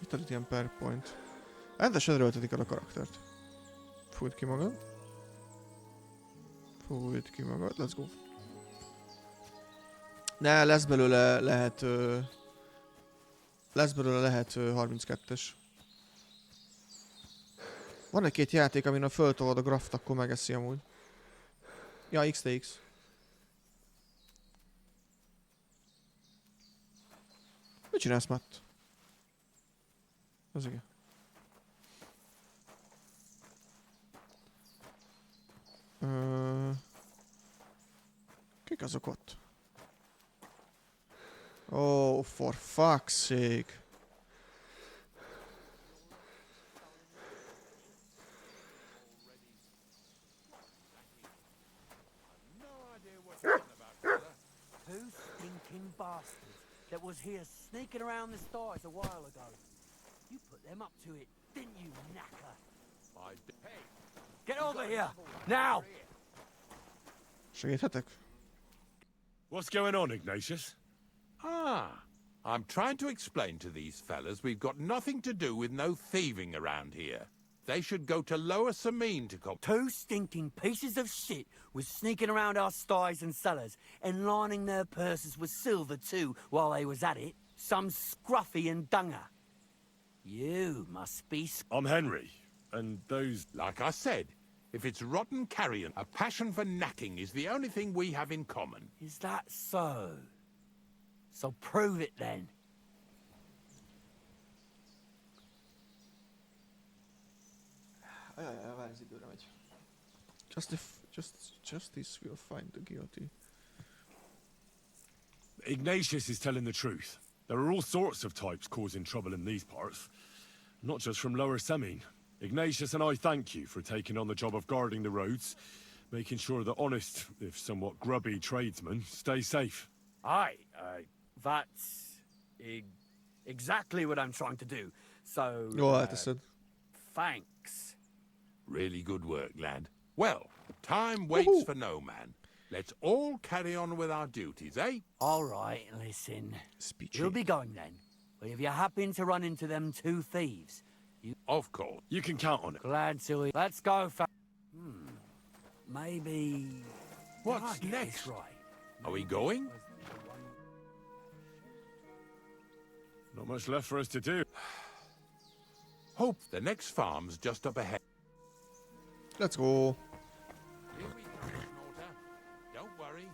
Itt ad itt ilyen per point. Rendesen erőltetik el a karaktert. Fújt ki magad. Fújt ki magad, let's go. Ne, lesz belőle lehet... lesz belőle lehet 32-es. Van egy-két játék, amin a föltolod a graft, akkor megeszi amúgy. Ja, XTX. Mit csinálsz, Matt? Az igen. Kik azok ott? Oh, for fuck's sake. Two stinking bastards that was here sneaking around the stars a while ago. You put them up to it, didn't you, knacker? Hey, Get over here! Now! Segíthetek? What's going on, Ignatius? I'm trying to explain to these fellas we've got nothing to do with no thieving around here. They should go to Lower Samine to cop. 2 stinking pieces of shit was sneaking around our sties and cellars and lining their purses with silver too while they was at it. Some scruffy and dunger. You must be... I'm Henry, and those... Like I said, if it's rotten carrion, a passion for knacking is the only thing we have in common. Is that so? So prove it then. Várj, az időre megy. Justice will find the guilty. Ignatius is telling the truth. There are all sorts of types causing trouble in these parts. Not just from Lower Samine. Ignatius and I thank you for taking on the job of guarding the roads, making sure that honest, if somewhat grubby tradesmen stay safe. Aye, that's... exactly what I'm trying to do. So... Jól elteszed. Thanks. Really good work, lad. Well, time waits for no man. Let's all carry on with our duties, eh? All right, listen. Speechy. You'll be going then. But if you happen to run into them 2 thieves, you... Of course. You can count on it. Glad to... Let's go, Maybe... What's I get next? this right. Are we going? Not much left for us to do. Hope the next farm's just up ahead. Let's go. Here we go, Snorter. Don't worry.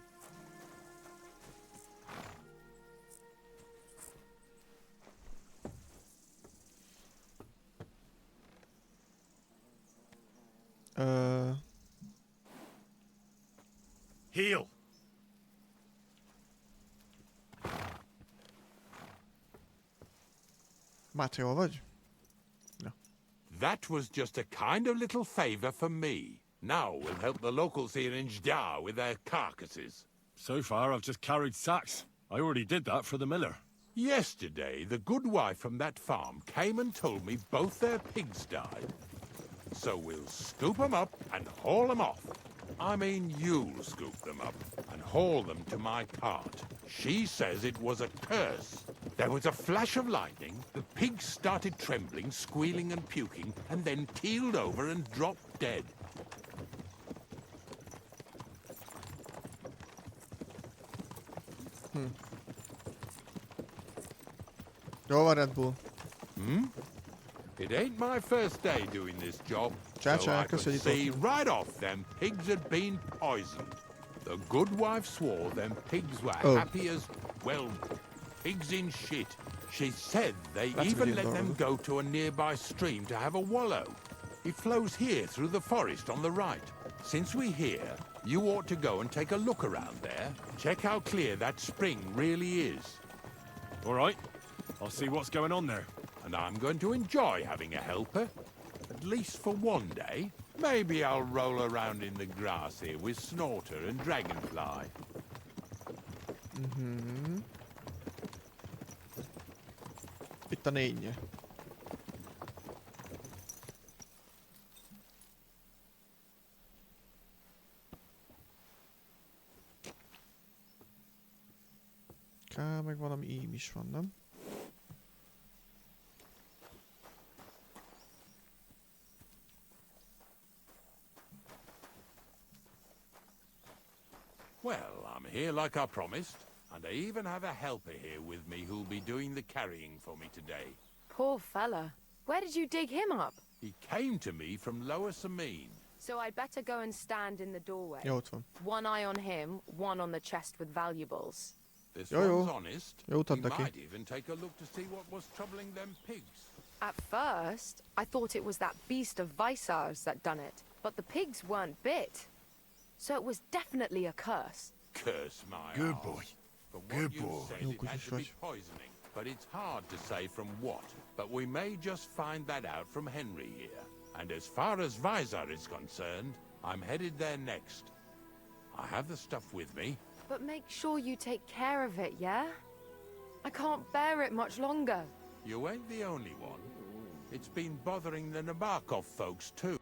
Heal! Máté, hol vagy? That was just a kind of little favor for me. Now we'll help the locals here in Jdar with their carcasses. So far, I've just carried sacks. I already did that for the miller. Yesterday, the good wife from that farm came and told me both their pigs died. So we'll scoop them up and haul them off. I mean, you'll scoop them up and haul them to my cart. She says it was a curse. There was a flash of lightning, the pigs started trembling, squealing and puking, and then keeled over and dropped dead. Jól van, Red Bull. It ain't my first day doing this job, Csá, so csá, I could köszönjük. see right off them pigs had been poisoned. The good wife swore them pigs were happy as, well, pigs in shit. She said they That's even really let them adorable. go to a nearby stream to have a wallow. It flows here through the forest on the right. Since we're here, you ought to go and take a look around there. Check how clear that spring really is. All right. I'll see what's going on there. And I'm going to enjoy having a helper. At least for one day. Maybe I'll roll around in the grass here with Snorter and Dragonfly. Itt a 4. Meg valami ím is van, nem? Well, I'm here like I promised. And I even have a helper here with me who'll be doing the carrying for me today. Poor fella. Where did you dig him up? He came to me from Lower Samine. So I'd better go and stand in the doorway. Jó, ott van. One eye on him, one on the chest with valuables. This Yo. one's honest. Yo, He Tandaki. might even take a look to see what was troubling them pigs. At first, I thought it was that beast of Visar's that done it, but the pigs weren't bit. So it was definitely a curse. Curse my Good arse. boy. From Good what you boy. said, Yo, it had to be kutyus vagy. poisoning, but it's hard to say from what. But we may just find that out from Henry here. And as far as Visar is concerned, I'm headed there next. I have the stuff with me. But make sure you take care of it, yeah? I can't bear it much longer. You ain't the only one. It's been bothering the Nabokov folks too.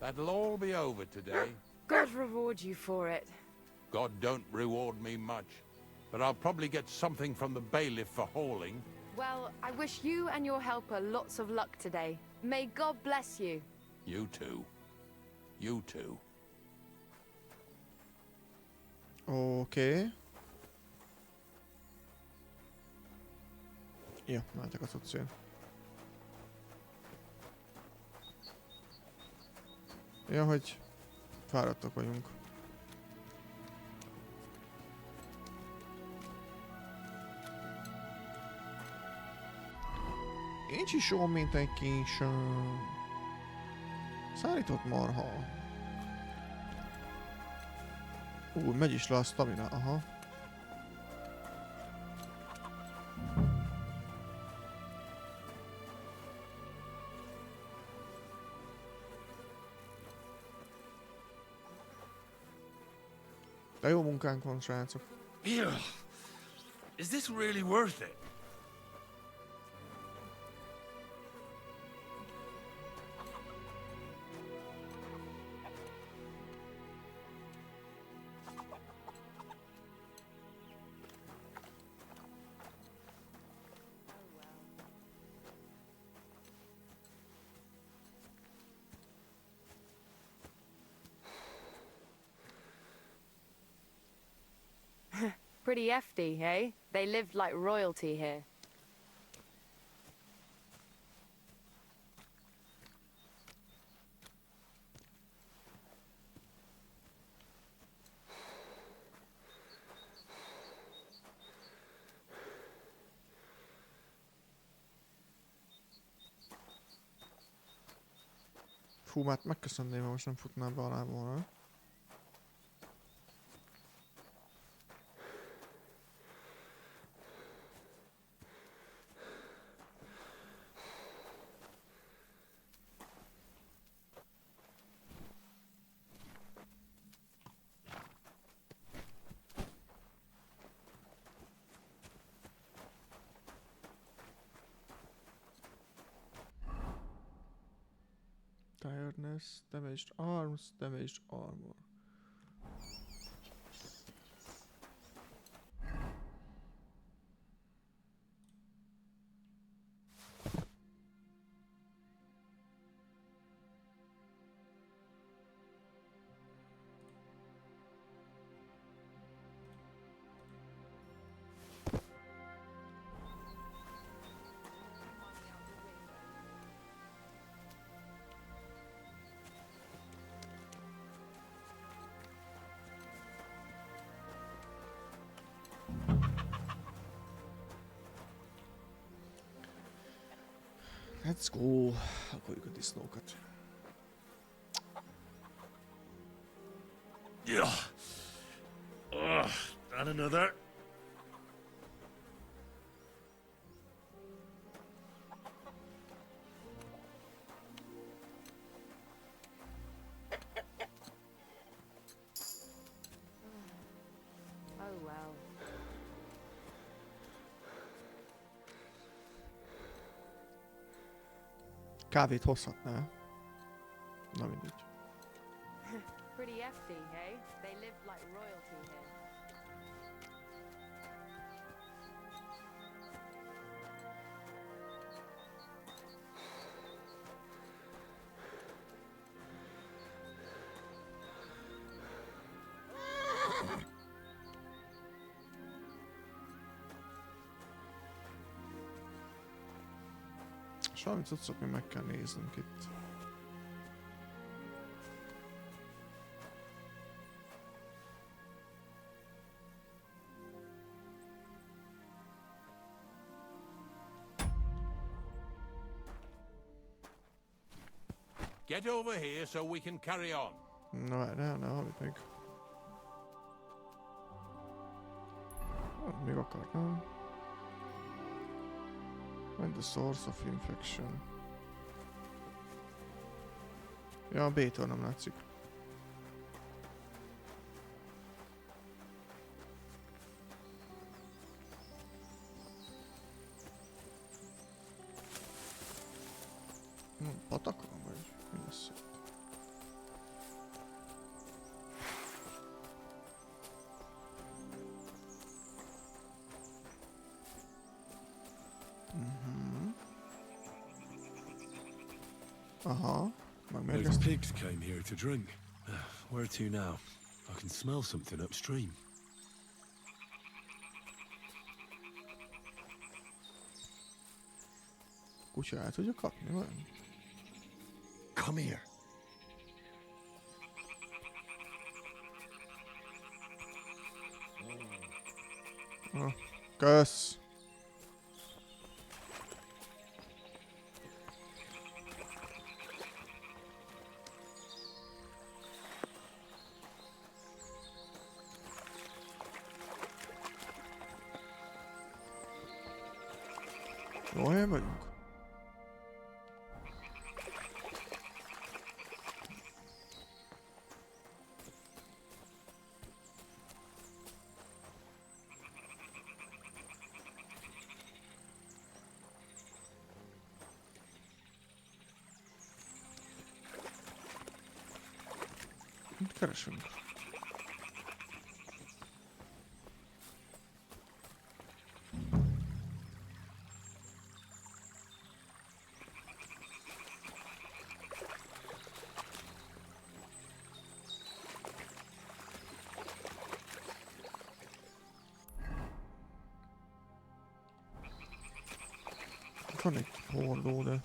That'll all be over today. God reward you for it. God don't reward me much, but I'll probably get something from the bailiff for hauling. Well, I wish you and your helper lots of luck today. May God bless you. You too. You too. Oké. Ja, mehetek a cuccén. Ja, hogy fáradtak vagyunk. Nincs is olyan, mint egy kis... szállított marha. Megy is le a stamina, aha. De jó munkánk van, srácok. Yeah. Is this really worth it? Pretty hefty, eh? They lived like royalty here. Fú, hát megköszönném, ha most nem futnám be a lábomra. Tiredness, damaged arms, damaged armor. Let's go. Akarjuk a disznókat. Yeah. And another. Oh well. Kávét hozhatnál. Na mindegy. Pretty hefty, eh? They lived like royalty here. És valami cuccot még meg kell néznünk itt. Get over here so we can carry on. Na várjál, ne valamit még. Még akartam. Find the source of infection. Ja, a B-től nem látszik. Patak van, vagy mi lesz itt? Aha, meg Those mérgeztem. pigs came here to drink. Where to now? I can smell something upstream. Kutya el tudja kapni, vagy? Come here. Kösz! Jó helyen vagyunk? Mit keresünk? Van egy hordó, de...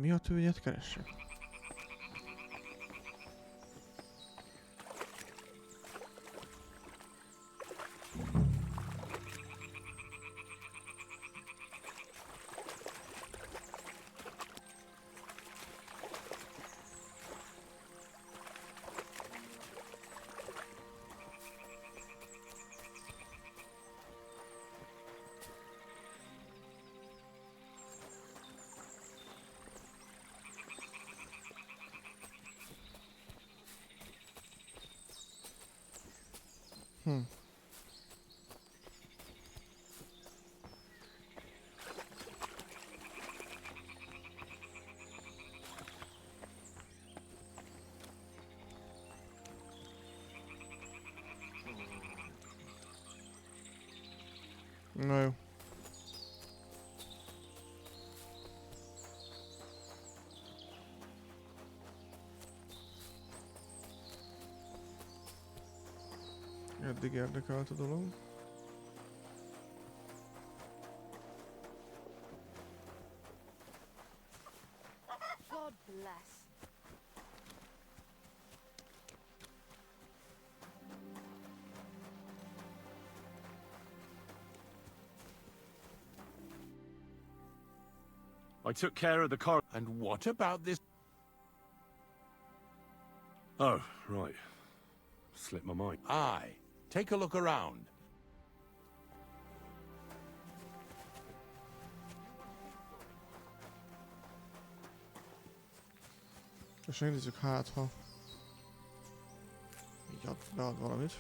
Mi a tőgyet keressek? Na jó. Eddig érdekelt a dolog. God bless. I took care of the car. And what about this? Oh, right. Slipped my mind. Aye. Take a look around. És nézzük hát, ha így bead valamit.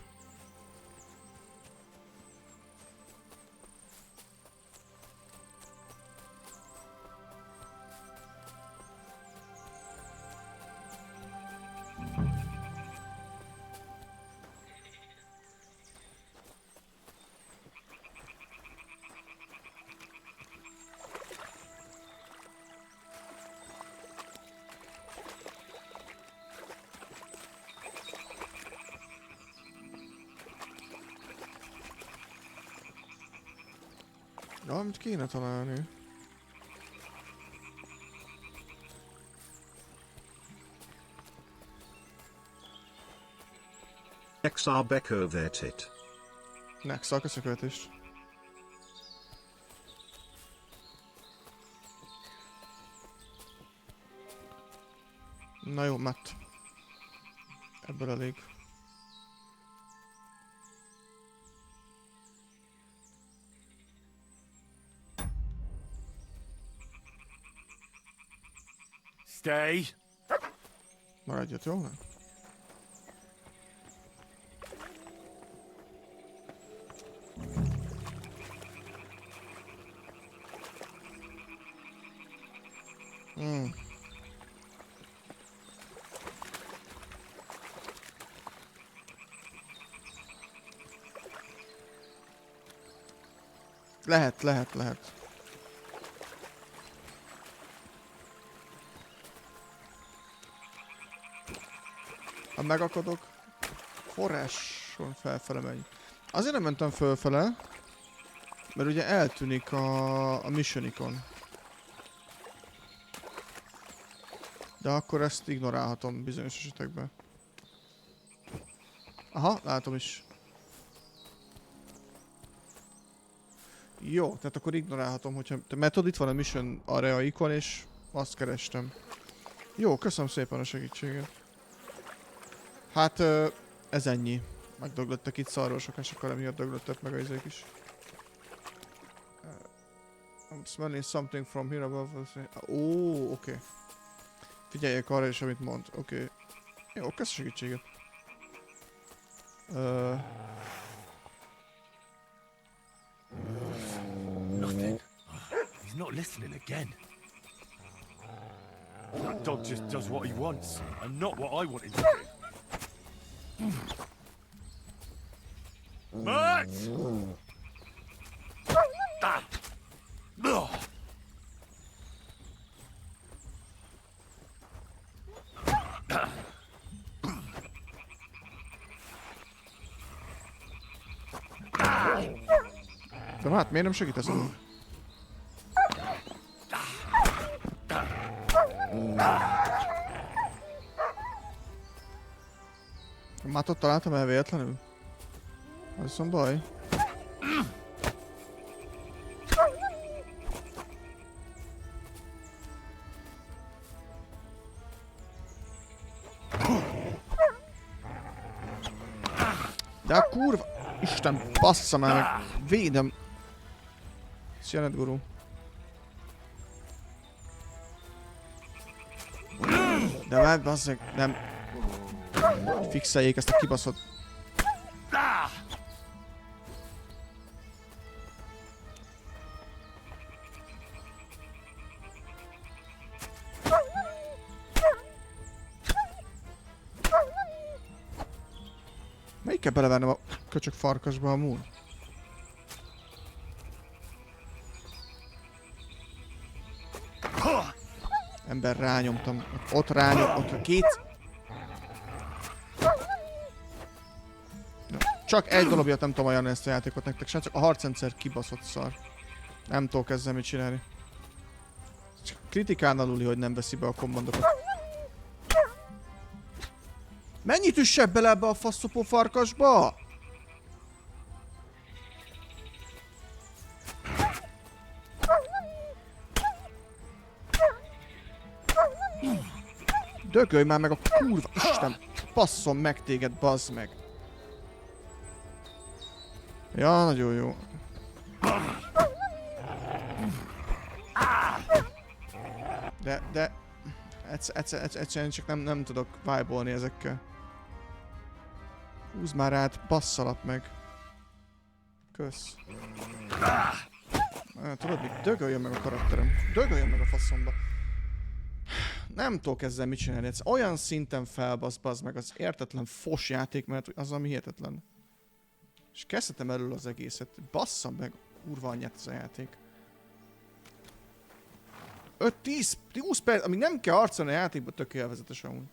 Valamit kéne találni. XR bekövetit. Nexa, köszi a követést. Na jó, Matt. Ebből elég. Stay. Maradjat, jó? Lehet. Ha megakadok, forráson felfele megy. Azért nem mentem fölfele, mert ugye eltűnik a missionikon. De akkor ezt ignorálhatom bizonyos esetekben. Aha, látom is. Jó, tehát akkor ignorálhatom, hogyha... Mert itt van a mission area ikon, és azt kerestem. Jó, köszönöm szépen a segítséget. Hát, ez ennyi. Megdöglöttek itt szarvasok, és akkor emiatt döglöttek meg a izék is. I'm smelling something from here above. Ó, oké. Figyeljek arra is, amit mond. Oké. Jó, kösz a segítséget. Nothing. He's not listening again. That dog just does what he wants, and not what I want him to do. Matt! Ah! Ugh! De hát miért nem segítesz? Mátot találtam el véletlenül? Az viszont baj. De a kurva... Isten, bassza már meg! Védem! Szia, guru. De már basszeg, nem... Fixeljék ezt a kibaszott... Melyik kell belevennem a köcsök farkasba amúgy? Ember, rányomtam. Ott rányom, ott a két... Csak egy dolog miatt nem tudom ajánlani ezt a játékot nektek, srácok, a harcrendszer kibaszott szar. Nem tudok ezzel mit csinálni. Csak kritikán aluli, hogy nem veszi be a kommandokat. Mennyit üssek bele ebbe a faszopó farkasba? Dögölj már meg a kurva... Isten, passzom meg téged, bazd meg. Ja, nagyon jó. De... Egyszerűen csak nem tudok vibe-olni ezekkel. Húzd már át, basszalap meg. Kösz. Tudod mit? Dögöljön meg a karakterem. Dögöljön meg a faszomba. Nem tudok ezzel mit csinálni. Ez olyan szinten felbasz meg az értetlen fos játék, mert az ami hihetetlen. És kezdhetem elől az egészet. Basszam meg, kurva anyját ez a játék. 5-10 perc, amíg nem kell harcolni a játékba, tök élvezetes amúgy.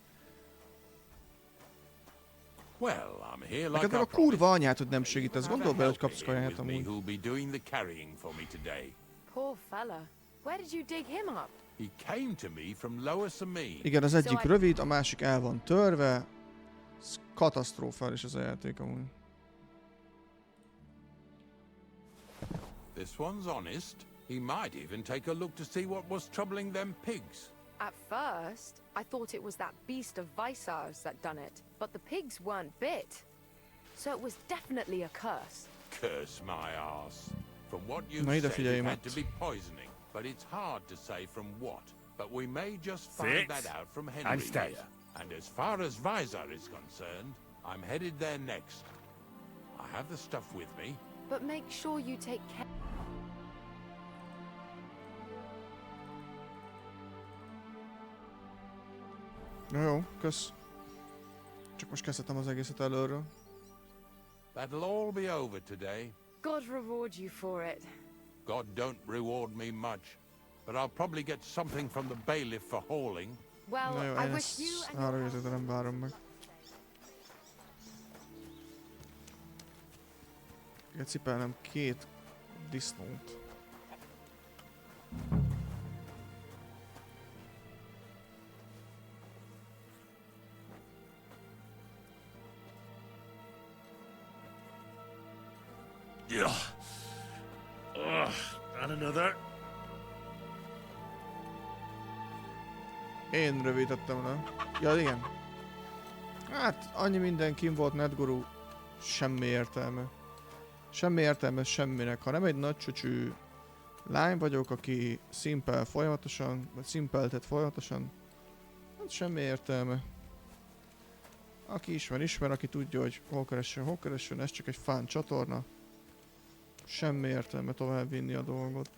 Well, I'm here Neked like meg I a kurva promised. anyát, hogy nem segítesz. Gondold bele, hogy kapsz kaját With me, amúgy. who'll be doing the carrying for me today. Poor fella. Where did you dig him up? He came to me from Lower Sameen. Igen, az egyik rövid, a másik el van törve. Ez katasztrofális ez a játék amúgy. This one's honest. He might even take a look to see what was troubling them pigs. At first, I thought it was that beast of Visar's that done it, but the pigs weren't bit. So it was definitely a curse. Curse my arse. From what you Na ide said, figyelj, it had Matt. to be poisoning, but it's hard to say from what. But we may just find that out from Henry stay. here. And as far as Visar is concerned, I'm headed there next. I have the stuff with me. But make sure you take care. Jó, kösz. Csak most kezdhetem az egészet előről. That'll all be over today. God reward you for it. God don't reward me much, but I'll probably get something from the bailiff for hauling. Well, Na jó, I én wish you ezt and your arra jöttem, de nem várom meg. Kell cipelnem 2 disznót. Yeah. And another. Én rövidítettem le. Ja, igen. Hát, annyi minden kim volt netguru, semmi értelme. Semmi értelme semminek. Ha nem egy nagy csücsű lány vagyok, aki szimpel folyamatosan, vagy szimpeltet folyamatosan, hát semmi értelme. Aki ismer, aki tudja, hogy hol keressen, ez csak egy fán csatorna. Semmi értelme tovább vinni a dolgot.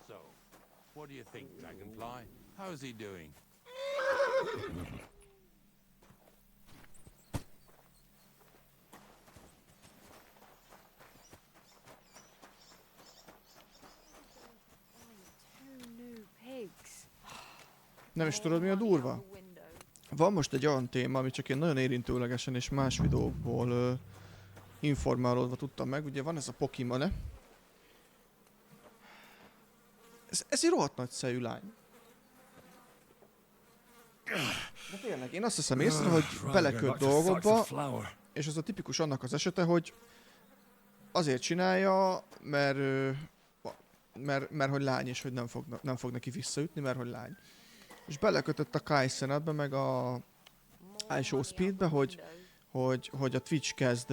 So, what do you think, Dragonfly? How's he doing? Two new pigs. Nem is tudod, mi a durva? Van most egy olyan téma, amit csak én nagyon érintőlegesen és más videókból informálódva tudtam meg. Ugye van ez a Pokémon-e. Ez egy rohadt nagy szejű lány. De tényleg, én azt hiszem észre, hogy beleköt dolgokba, és az a tipikus annak az esete, hogy azért csinálja, mert hogy lány, és hogy nem fog neki visszaütni, mert hogy lány. És belekötött a Kaizenetbe, meg a iShow Speedbe, hogy a Twitch kezd,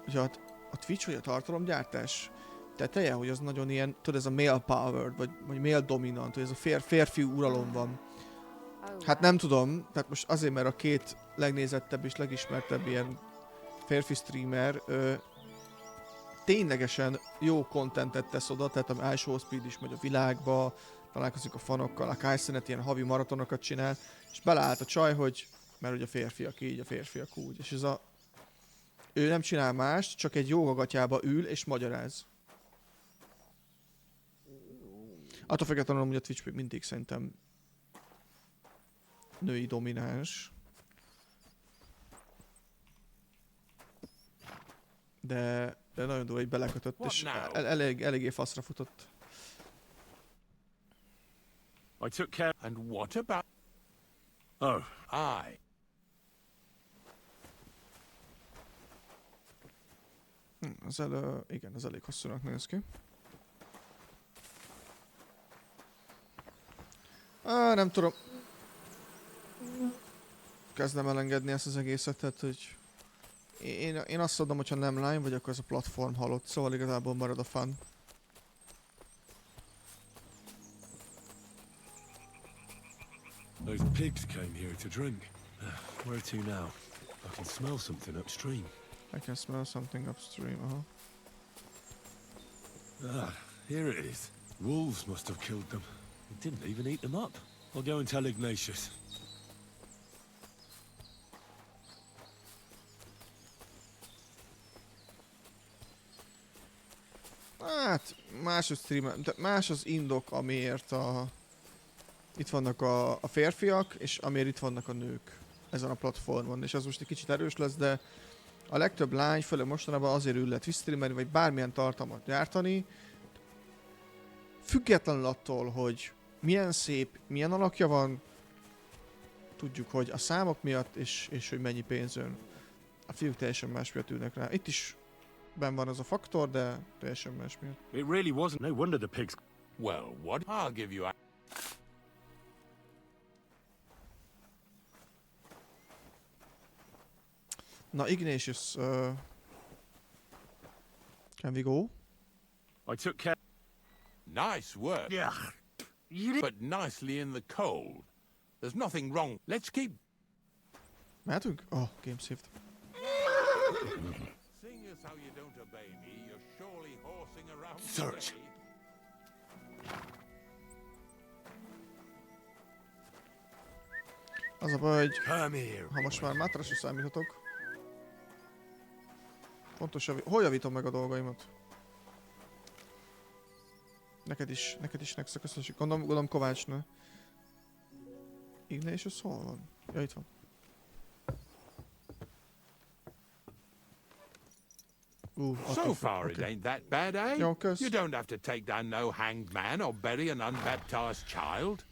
hogy a Twitch, hogy a tartalomgyártás teteje, hogy az nagyon ilyen, tudod, ez a male powered, vagy male dominant, hogy ez a férfiú uralom van. Hát nem tudom, tehát most azért, mert a 2 legnézettebb és legismertebb ilyen férfi streamer ténylegesen jó contentet tesz oda, tehát a iShow Speed is megy a világba, találkozik a fanokkal, a Kaizenet ilyen havi maratonokat csinál, és beleállt a csaj, hogy mert ugye a férfiak így, a férfiak úgy, és ez a... Ő nem csinál mást, csak egy jogagatyába ül és magyaráz. Attól függetlenül, hogy a Twitch még mindig szerintem női domináns. De nagyon durva, hogy belekötött, és eléggé faszra futott. I took care. And what about... Oh, I? Igen, ez elég hosszúnak néz ki. Nem tudom. Kezdem elengedni ezt az egészet, tehát hogy... Én azt mondom, hogyha nem lány vagy, akkor ez a platform halott, szóval igazából marad a fun. those pigs came here to drink. Where to now? I can smell something upstream. I can smell something upstream, Ah, here it is. Wolves must have killed them. They didn't even eat them up. I'll go and tell Ignatius. Hát, más az indok, amiért itt vannak a férfiak, és amiért itt vannak a nők ezen a platformon. És az most egy kicsit erős lesz, de a legtöbb lány, főleg mostanában azért ül lehet streamelni, vagy bármilyen tartalmat gyártani. Függetlenül attól, hogy milyen szép, milyen alakja van, tudjuk, hogy a számok miatt, és hogy mennyi pénz jön. A fiúk teljesen más miatt ülnek rá. Itt is benn van az a faktor, de teljesen más miatt. It really wasn't. No wonder the pigs... Well, what? I'll give you a... Na, Ignatius, can we go? I took care... Nice work. Yeah. You did. But nicely in the cold. There's nothing wrong. Let's keep... Mehetünk? Oh, game saved. Seeing as how you don't obey me, you're surely horsing around... Search. today. Az a baj, hogy Come here. ha most már mátrasra számíthatok. Fontos, hol javítom meg a dolgaimat? Neked is Nexa, köszönjük. Gondolom Kovácsnő. Ignatius hol van? Ja, itt van. So far it ain't that bad, eh? Jó, kösz. You don't have to take down no hanged man or bury an unbaptized child.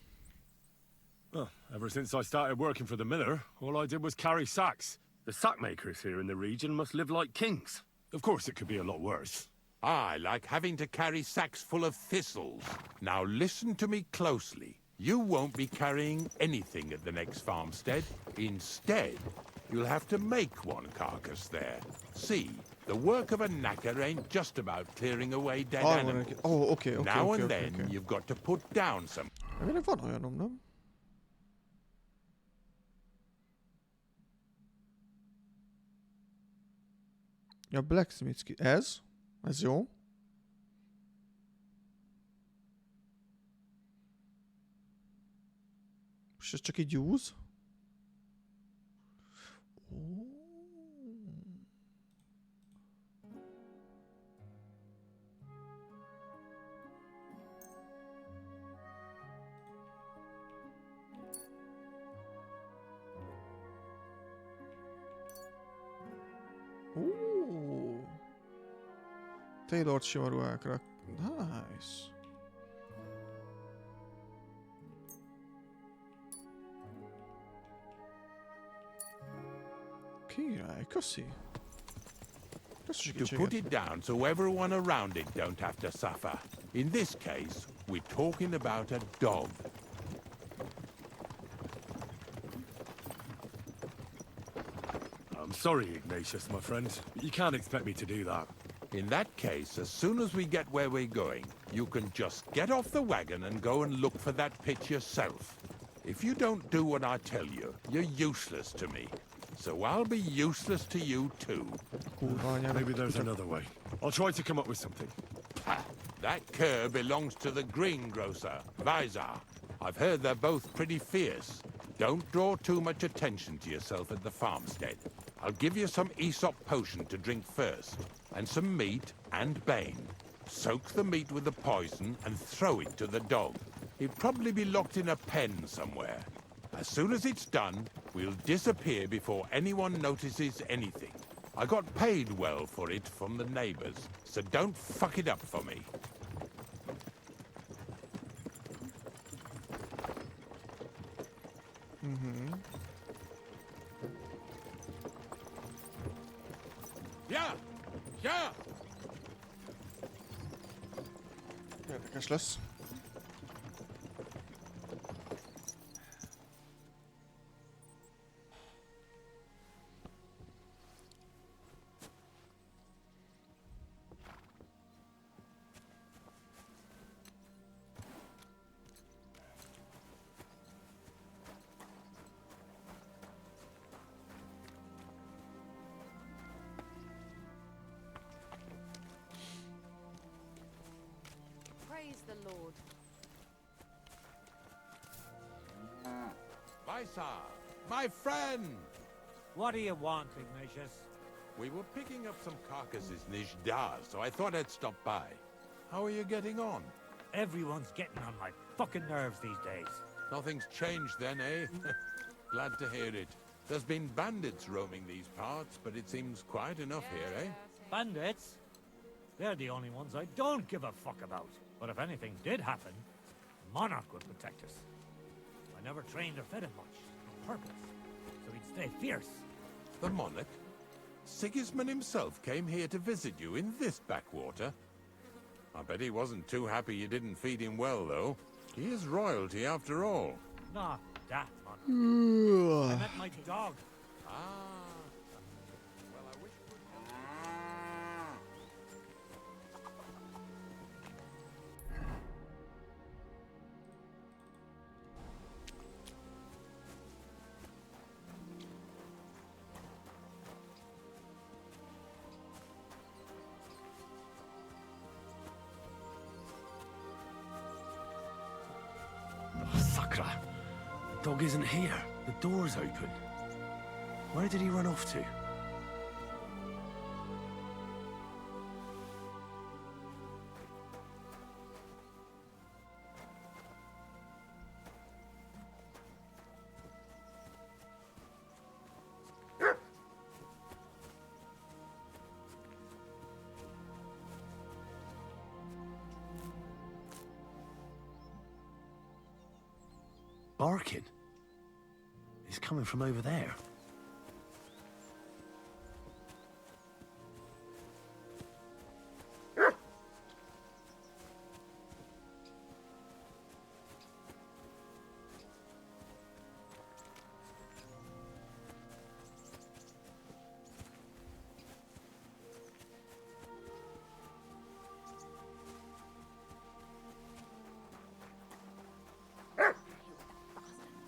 Well, ever since I started working for the miller, all I did was carry sacks. The sack makers here in the region must live like kings. Of course, it could be a lot worse. I like having to carry sacks full of thistles. Now listen to me closely. You won't be carrying anything at the next farmstead. Instead, you'll have to make one carcass there. See, the work of a knacker ain't just about clearing away dead animals. Oh, okay. Now and then, you've got to put down some... Remélem van olyanom, nem? Ja, blacksmith ki... Ez? Ez jó. És ez csak így use? Taylor sima ruhákra. Nice. Király, köszi. To put it down so everyone around it don't have to suffer. In this case, we're talking about a dog. I'm sorry, Ignatius, my friend. You can't expect me to do that. In that case, as soon as we get where we're going, you can just get off the wagon and go and look for that pit yourself. If you don't do what I tell you, you're useless to me. So I'll be useless to you too. Maybe there's another way. I'll try to come up with something. Ha! That cur belongs to the greengrocer, Vizar. I've heard they're both pretty fierce. Don't draw too much attention to yourself at the farmstead. I'll give you some Aesop potion to drink first, and some meat and bane. Soak the meat with the poison and throw it to the dog. He'll probably be locked in a pen somewhere. As soon as it's done, we'll disappear before anyone notices anything. I got paid well for it from the neighbors, so don't fuck it up for me. Yeah! Yeah! Érdekes lesz. Praise the Lord. Visar, my friend! What do you want, Ignatius? We were picking up some carcasses near Jdar, so I thought I'd stop by. How are you getting on? Everyone's getting on my fucking nerves these days. Nothing's changed then, eh? Glad to hear it. There's been bandits roaming these parts, but it seems quiet enough here, eh? Bandits? They're the only ones I don't give a fuck about. But if anything did happen, Monarch would protect us. I never trained or fed him much, on purpose, so he'd stay fierce. The Monarch? Sigismund himself came here to visit you in this backwater. I bet he wasn't too happy you didn't feed him well, though. He is royalty after all. Not that, man. I met my dog. Ah. Well, I wish Sakra! The dog isn't here. The door's open. Where did he run off to? Barking. He's coming from over there.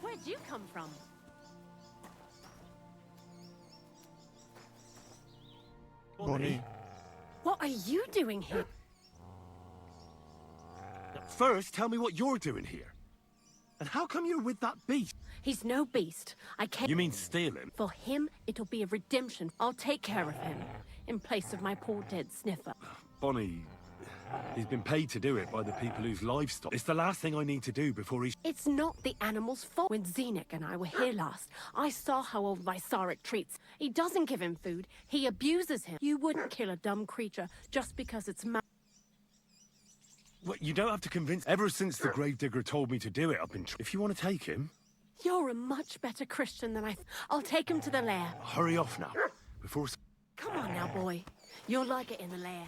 Where'd you come from? Bonnie. What are you doing here? First, tell me what you're doing here. And how come you're with that beast? He's no beast. I came... You mean steal him? For him, it'll be a redemption. I'll take care of him, in place of my poor dead sniffer. Bonnie, he's been paid to do it by the people whose livestock. It's the last thing I need to do before he... It's not the animal's fault. When Zenek and I were here last, I saw how old Visaric treats. He doesn't give him food. He abuses him. You wouldn't kill a dumb creature just because it's Well, you don't have to convince... Ever since the gravedigger told me to do it, I've been... If you want to take him... You're a much better Christian than I'll take him to the lair. Hurry off now, before... Come on now, boy. You'll like it in the lair.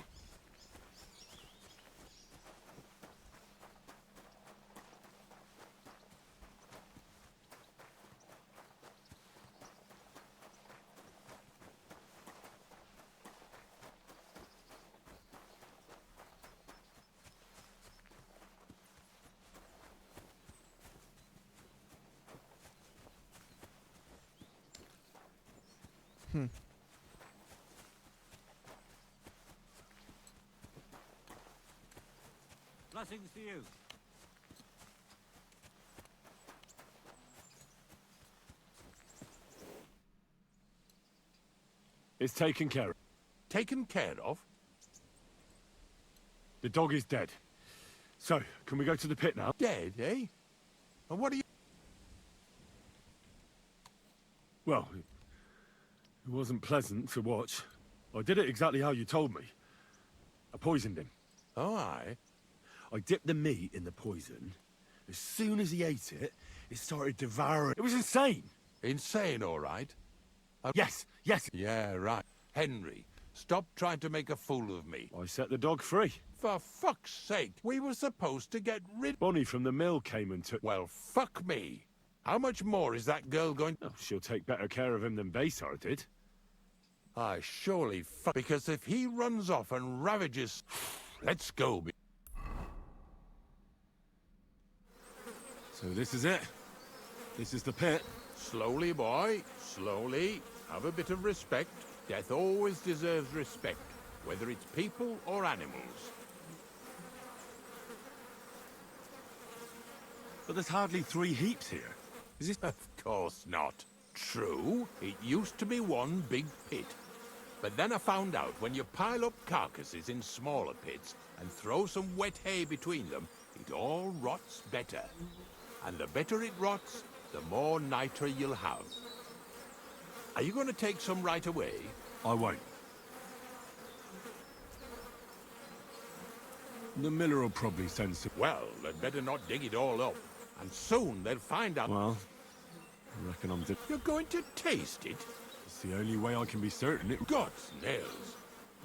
Blessings to you. It's taken care of. Taken care of? The dog is dead. So, can we go to the pit now? Dead, eh? And what are you... Well, it wasn't pleasant to watch. I did it exactly how you told me. I poisoned him. Oh, aye. I dipped the meat in the poison. As soon as he ate it, it started devouring. It was insane. Insane, all right. Yes, yes. Yeah, right. Henry, stop trying to make a fool of me. I set the dog free. For fuck's sake, we were supposed to get rid... Bonnie from the mill came and took... Well, fuck me. How much more is that girl going... Oh, she'll take better care of him than Baysar did. I surely fuck... Because if he runs off and ravages... Let's go. So this is it. This is the pit. Slowly, boy. Slowly. Have a bit of respect. Death always deserves respect, whether it's people or animals. But there's hardly 3 heaps here. Is this... Of course not. True, it used to be one big pit. But then I found out when you pile up carcasses in smaller pits and throw some wet hay between them, it all rots better. And the better it rots, the more niter you'll have. Are you going to take some right away? I won't. The miller will probably send some... Well, they'd better not dig it all up. And soon they'll find out... Well, I reckon I'm... You're going to taste it? It's the only way I can be certain it... God's nails.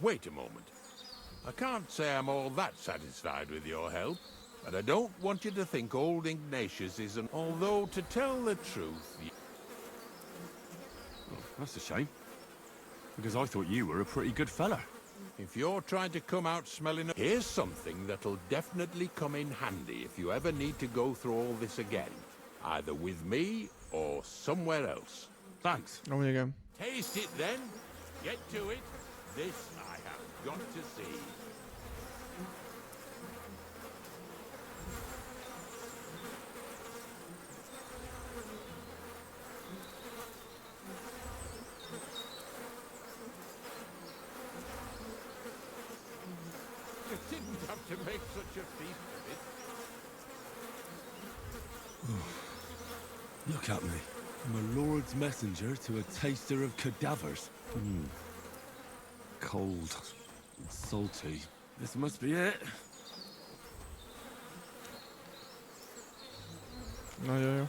Wait a moment. I can't say I'm all that satisfied with your help, but I don't want you to think old Ignatius is an... Although, to tell the truth... Well, that's a shame. Because I thought you were a pretty good fella. If you're trying to come out smelling... Here's something that'll definitely come in handy if you ever need to go through all this again. Either with me or somewhere else. Thanks. Amúgy igen. Taste it then. Get to it. This I have got to see. You didn't have to make such a feast of it. Look at me. I'm a lord's messenger to a taster of cadavers. Cold. And salty. This must be it. Nagyon jó.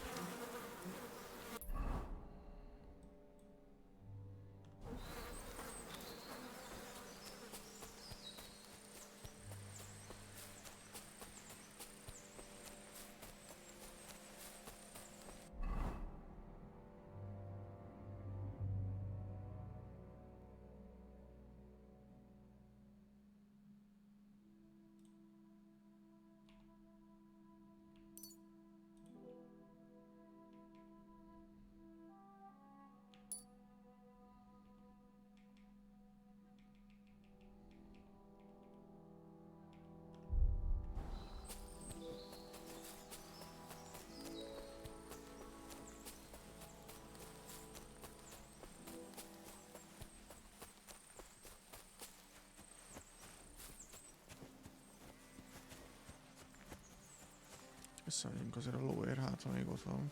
Visszamegyünk azért a lóér, hát ha még ott van.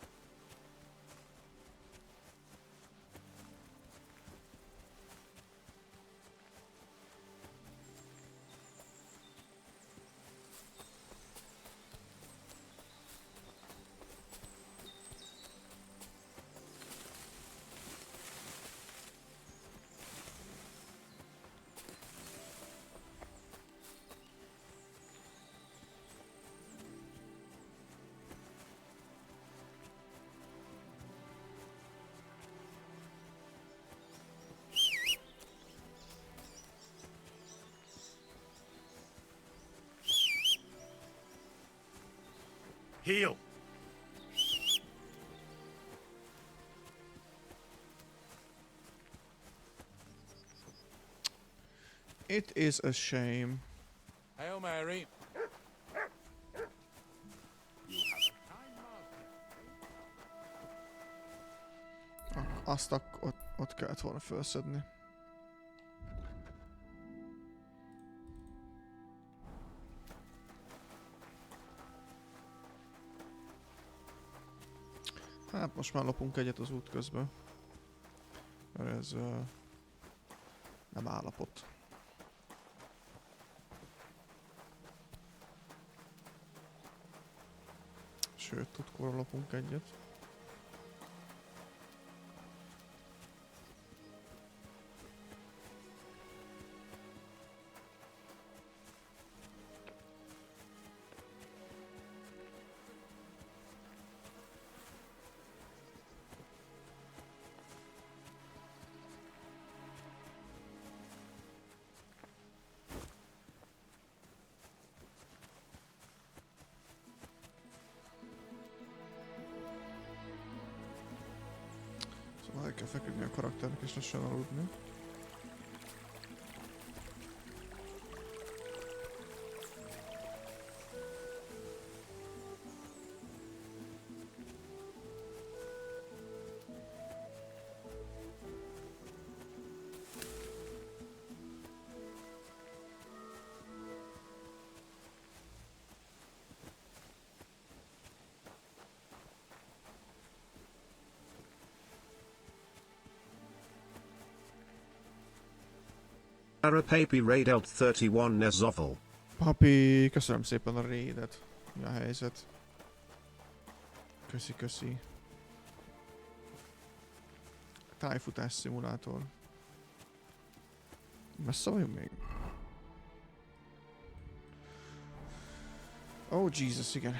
Heal! It is a shame. Hail Mary. Azt ott kellett volna felszedni. Hát most már lopunk egyet az út közben. Mert ez nem állapot. Sőt, tudkóra lopunk egyet. El kell feküdni a karakternek és lassan aludni. Arapapi raidelt 31 Nezoval. Papi, köszönöm szépen a raidet. Mi a helyzet? Köszi, köszi. Tájfutás szimulátor. Messze vagyunk még? Oh Jesus, igen.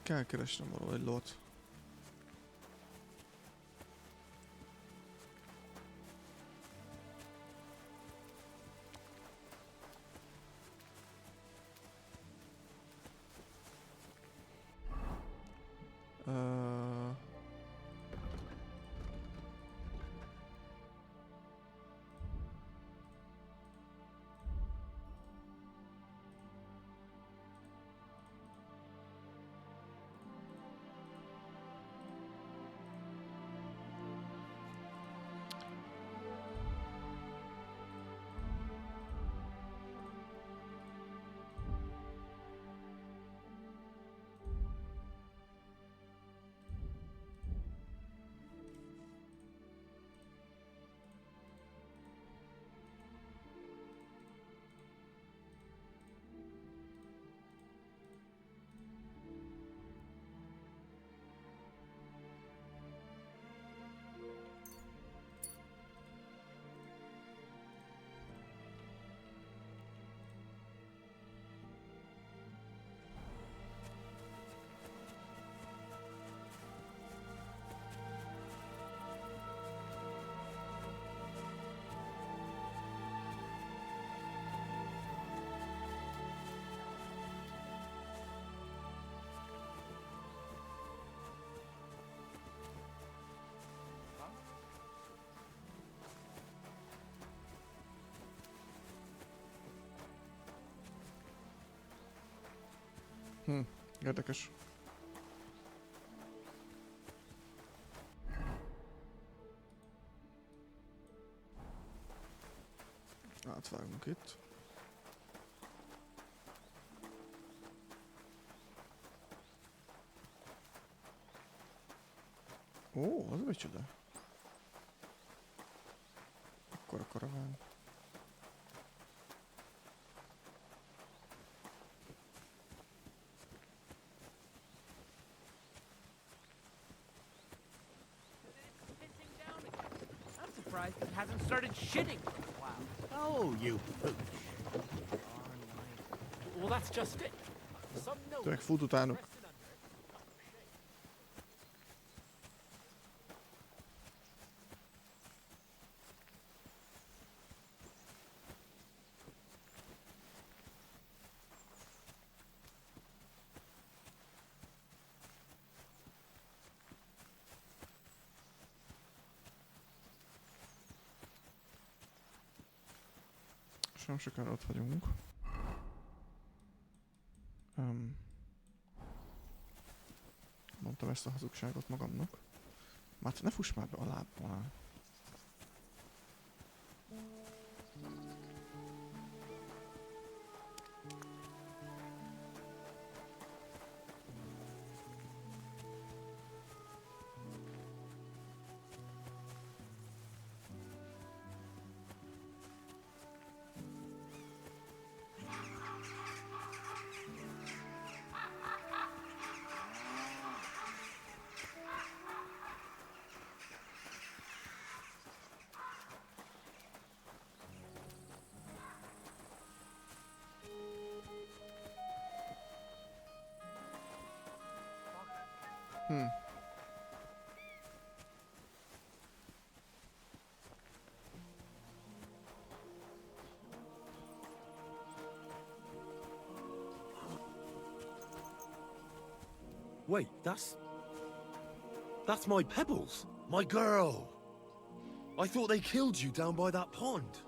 Kell keresnem valahol egy lót. Érdekes. Átvágunk itt. Ó, az micsoda? Akkora karaván. It hasn't started shitting for a while. Oh, you pooch. Well, that's just it. Some note. Tényleg fut utánuk. Nem sokára ott vagyunk. Mondtam ezt a hazugságot magamnak. Már ne fuss már be a lábban. Wait, that's my Pebbles, my girl. I thought they killed you down by that pond.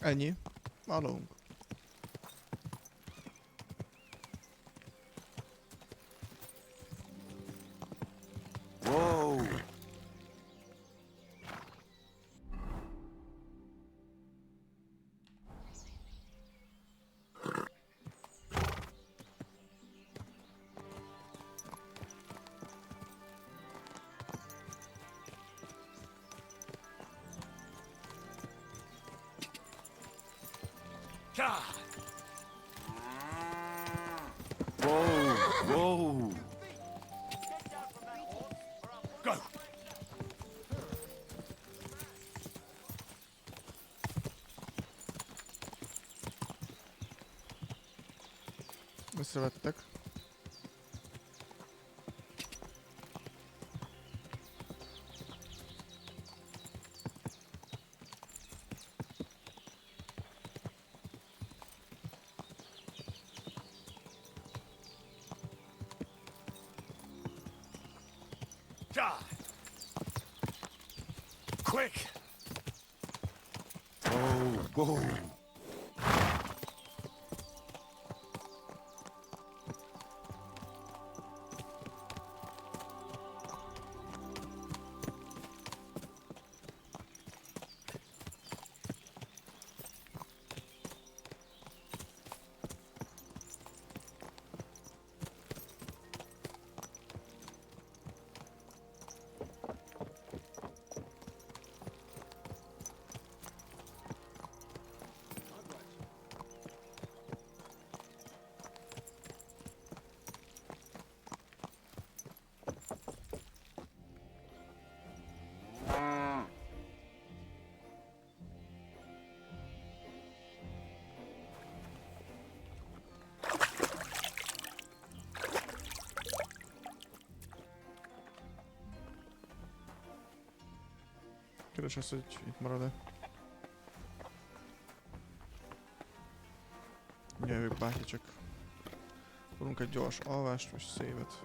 Ennyi. Alunk. Whoa! Whoa! Whoa! Go! Összevettek. Quick! Whoa! Whoa! Keres azt, hogy itt marad-e. Jövök bátya, csak tudunk egy gyors alvást, most szévet.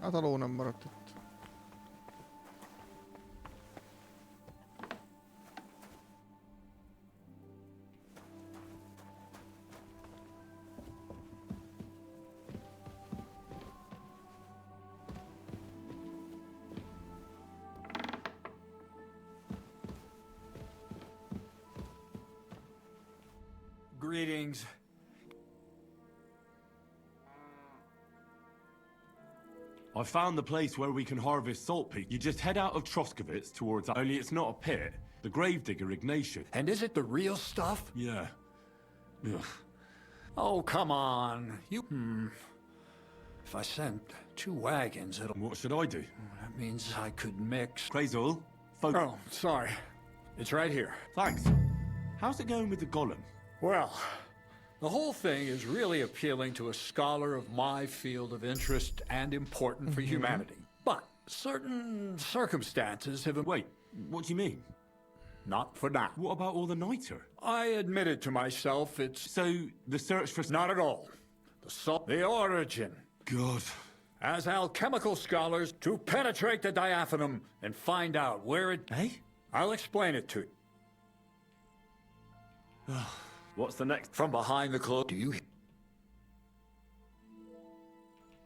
Hát a ló nem maradt itt. Greetings. I found the place where we can harvest saltpeter. You just head out of Troskovitz towards... Only it's not a pit. The gravedigger Ignatius. And is it the real stuff? Yeah. Ugh. Oh, come on. You... If I sent 2 wagons, it'll... What should I do? That means I could mix... Crazul? Oh, sorry. It's right here. Thanks. How's it going with the golem? Well, the whole thing is really appealing to a scholar of my field of interest and important for humanity. But certain circumstances have... Wait, what do you mean? Not for now. What about all the niter? I admitted to myself it's... So, the search for... Not at all. The origin. God. As alchemical scholars, to penetrate the diaphanum and find out where it... Eh? I'll explain it to you. What's the next? From behind the cloak, do you...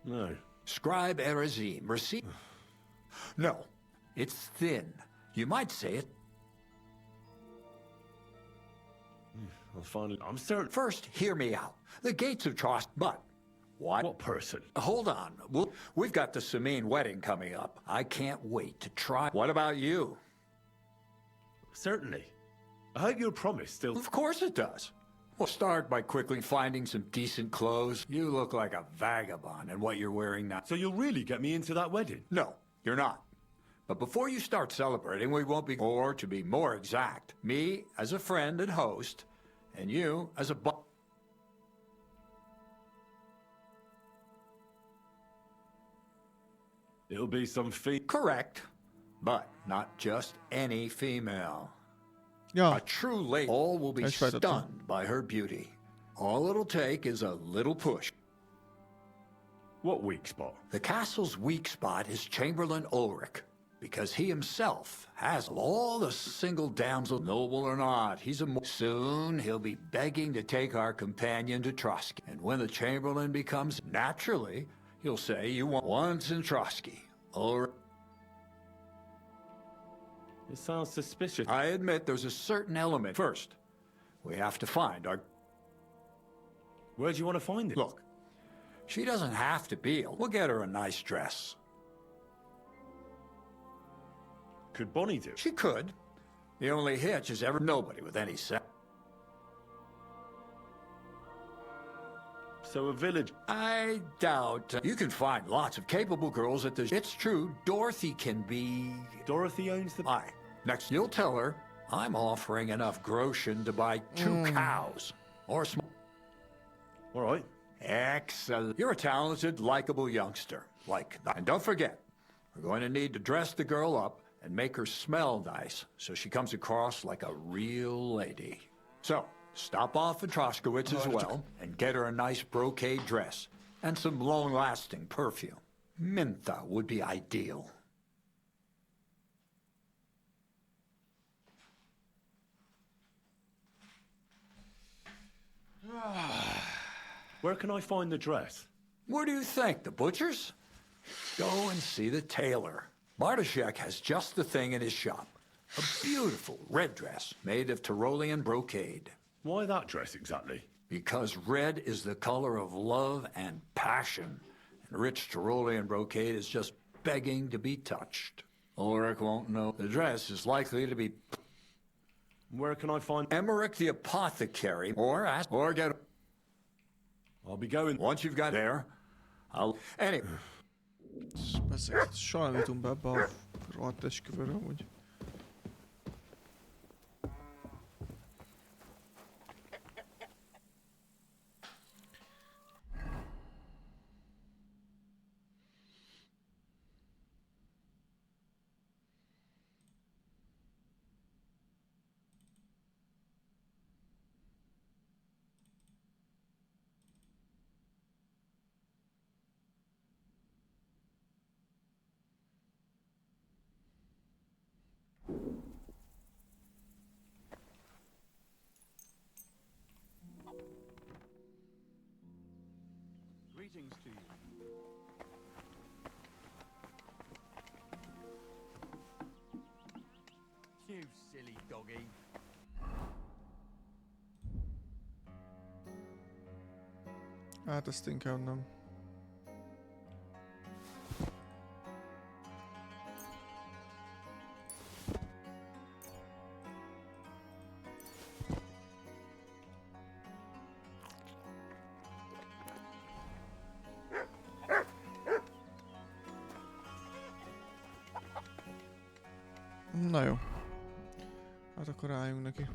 No. Scribe Erazim, receive... No, it's thin. You might say it... I'll finally... I'm certain... First, hear me out. The gates of trust, but What person? Hold on. We've got the Samin wedding coming up. I can't wait to try. What about you? Certainly. I hope your promise still... Of course it does. We'll start by quickly finding some decent clothes. You look like a vagabond in what you're wearing now. So you'll really get me into that wedding? No, you're not. But before you start celebrating, we won't be... Or, to be more exact, me as a friend and host, and you as a... It'll be some Correct. But not just any female. Ja, A true lady. All will be Ich weiß dazu. stunned by her beauty. All it'll take is a little push. What weak spot? The castle's weak spot is Chamberlain Ulrich, because he himself has all the single damsel, noble or not. Soon he'll be begging to take our companion to Trotsky. And when the Chamberlain becomes, naturally, he'll say you want once in Trotsky. Ulrich. It sounds suspicious. I admit there's a certain element. First, we have to find our... Where do you want to find it? Look, she doesn't have to be. We'll get her a nice dress. Could Bonnie do? She could. The only hitch is nobody with any sense. So a village... I doubt. You can find lots of capable girls at the... It's true, Dorothy can be... Dorothy owns the... Aye. Next, you'll tell her, I'm offering enough groschen to buy 2 cows. Or small... All right. Excellent. You're a talented, likable youngster. And don't forget, we're going to need to dress the girl up and make her smell nice so she comes across like a real lady. So, stop off at Troskowitz as well and get her a nice brocade dress and some long-lasting perfume. Mintha would be ideal. Where can I find the dress? Where do you think? The butcher's? Go and see the tailor. Bartoszek has just the thing in his shop. A beautiful red dress made of Tyrolean brocade. Why that dress exactly? Because red is the color of love and passion. And rich Tyrolean brocade is just begging to be touched. Ulrich won't know. The dress is likely to be... Where can I find... Emmerich the apothecary, or get... I'll be going... Once you've got there, Anyway... Ezeket soha nem jutunk be ebbe a rohadt esküvőre, amúgy. Greetings to you. You silly doggy. Hát ezt inkább nem. Na jó. Hát akkor álljunk neki.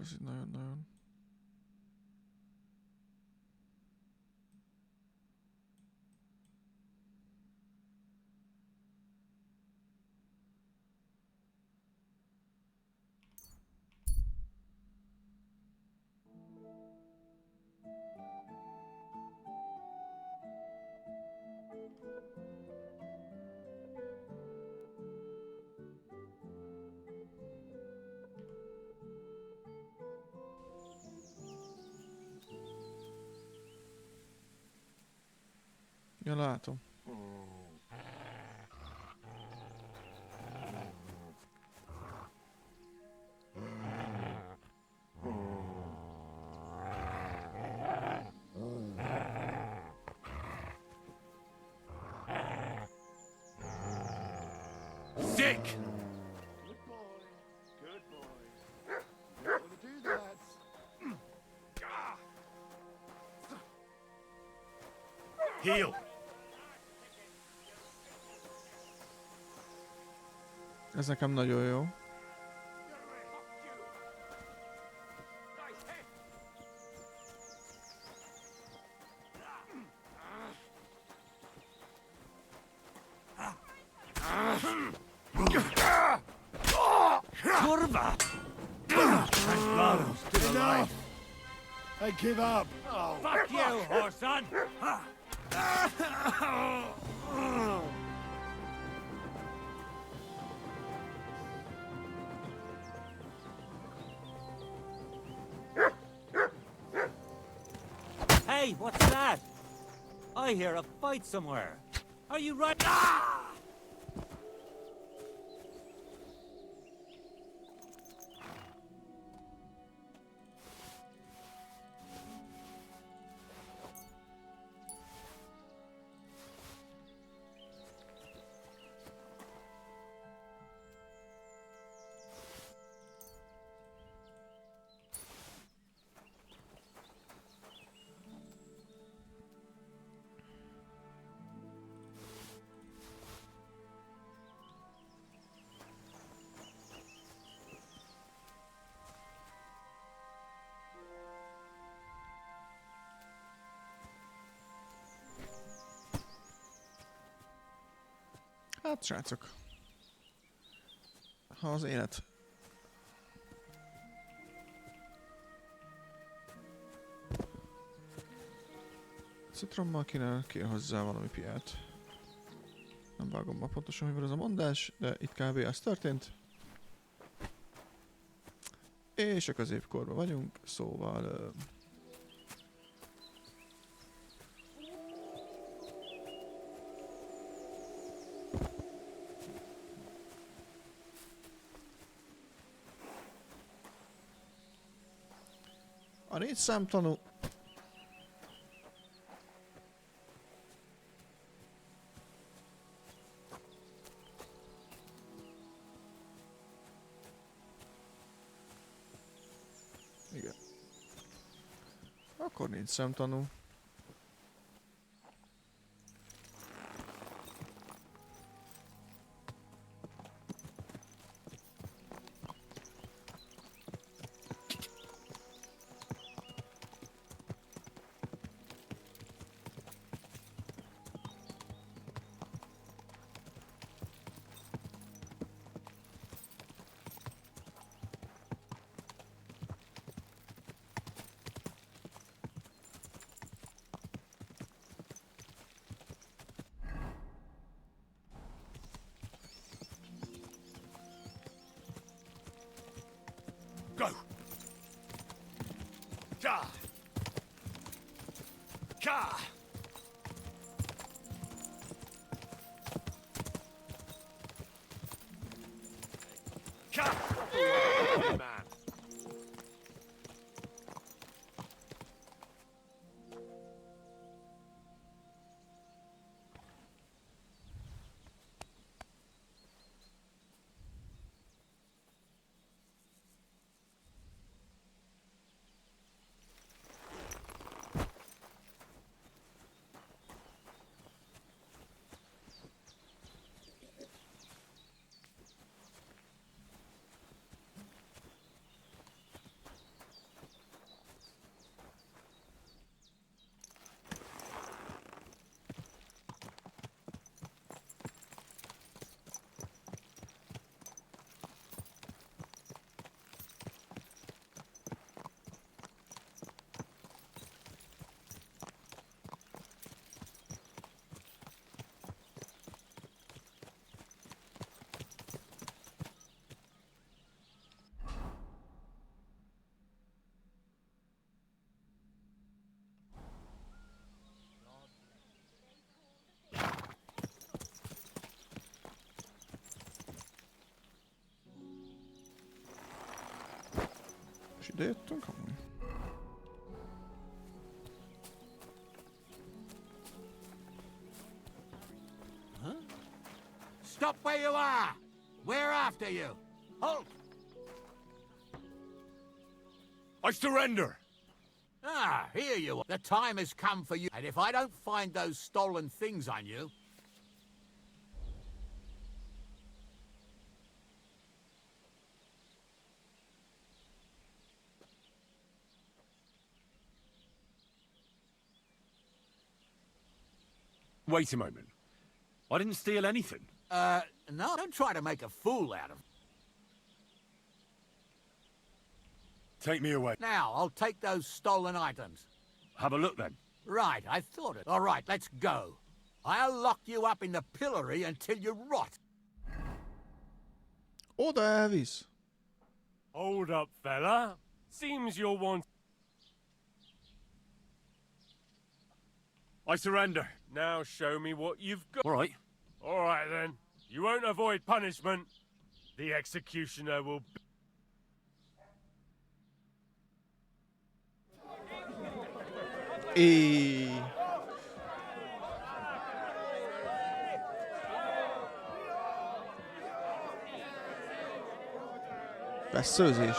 Ez így nagyon-nagyon... Ja, látom. Sick! Good boy. Don't do that. Heal! Ez nekem nagyon jó. Kurva! Enough! I give up. Oh, Fuck you, whoreson! Hey, what's that? I hear a fight somewhere. Are you right? Ah! Hát, srácok. Ha az élet... Citrommal kér hozzá valami piát. Nem vágom ma pontosan, hogy van ez a mondás, de itt kb. Ez történt. És a középkorban vagyunk, szóval... A 4 számtanú... Igen. Akkor 4 számtanú. Go! Ka! Ka! Ka! Man. És ide jöttünk amúgy? Stop where you are! We're after you! Halt! I surrender! Ah, here you are. The time has come for you. And if I don't find those stolen things on you... Wait a moment. I didn't steal anything. No, don't try to make a fool out of me. Take me away. Now, I'll take those stolen items. Have a look then. Right, I thought it. All right, let's go. I'll lock you up in the pillory until you rot. Oda elvisz. Hold up, fella. Seems you'll want... I surrender. Now show me what you've got. All right. All right, then. You won't avoid punishment. The executioner will... Veszőzés.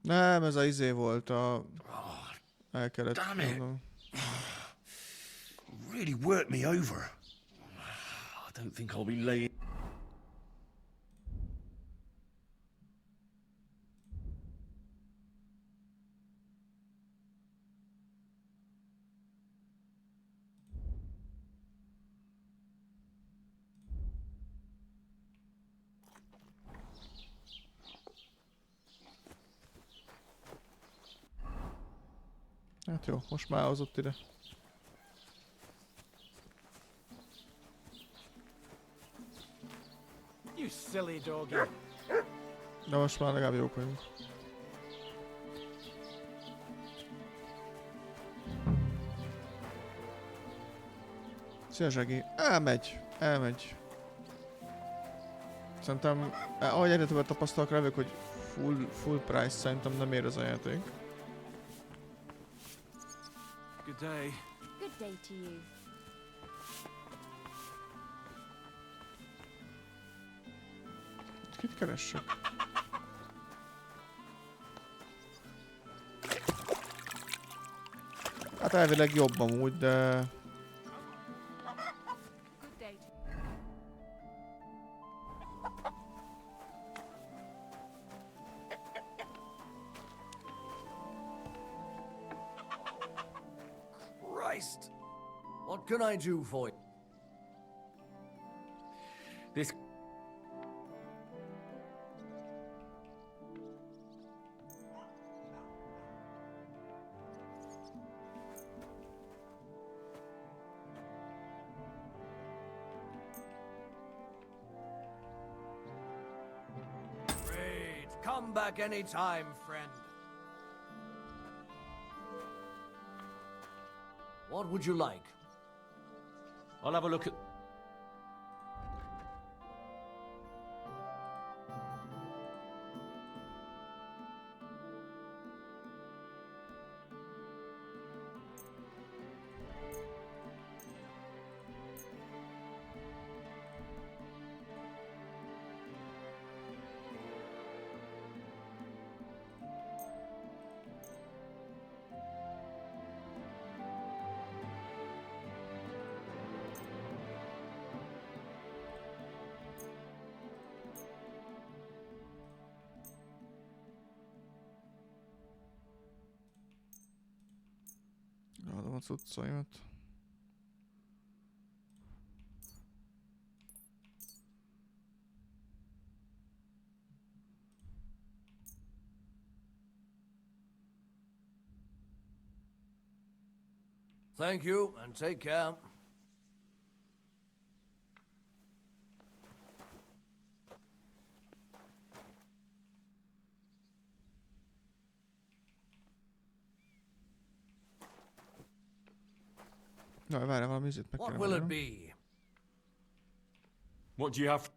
Nem, ez a izé volt a... El kellett... Damn it. Really worked me over. I don't think I'll be laying... Hát jó, most már hozott ide. You silly doggy. De most már legalább jók vagyunk. Szia Zsegi. Elmegy. Szerintem, ahogy egyre többet tapasztalok rá, hogy full price szerintem nem ér az a játék. Good day. Good day to you. Kit keressek? Hát elvileg jobb amúgy, de... Christ! What can I do for you? This... Great. Come back anytime, friend. What would you like? I'll have a look at... Adom a cuccaimat. Thank you, and take care. Na, várjál, valami izét meg What kell will it mondanom. be? What do you have?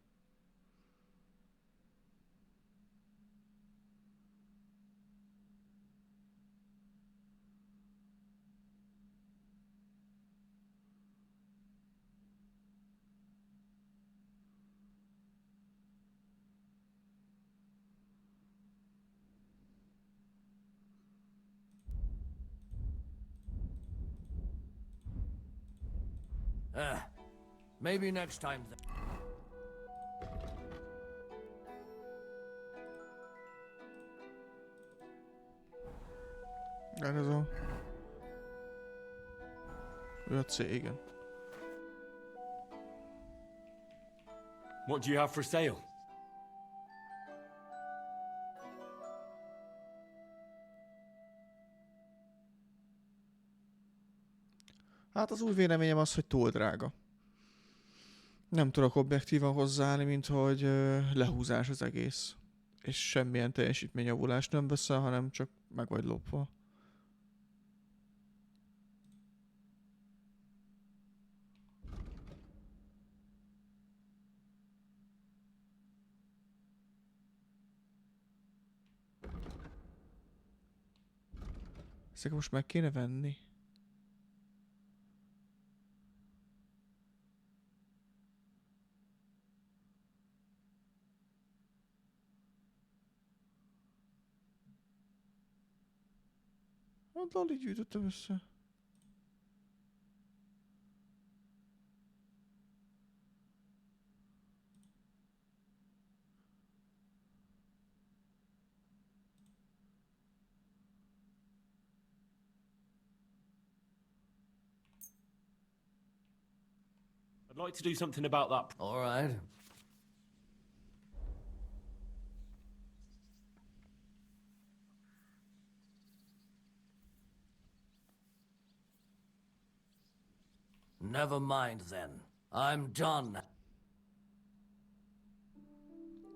Maybe next time then. Ez a... Ő a C, igen. What do you have for sale? Hát az új véleményem az, hogy túl drága. Nem tudok objektívan hozzáállni, mint hogy lehúzás az egész. És semmilyen teljesítményjavulást nem veszel, hanem csak meg vagy lopva. Ezeket most meg kéne venni. Hát alig gyűjtöttem össze. I'd like to do something about that. All right. Never mind then. I'm done.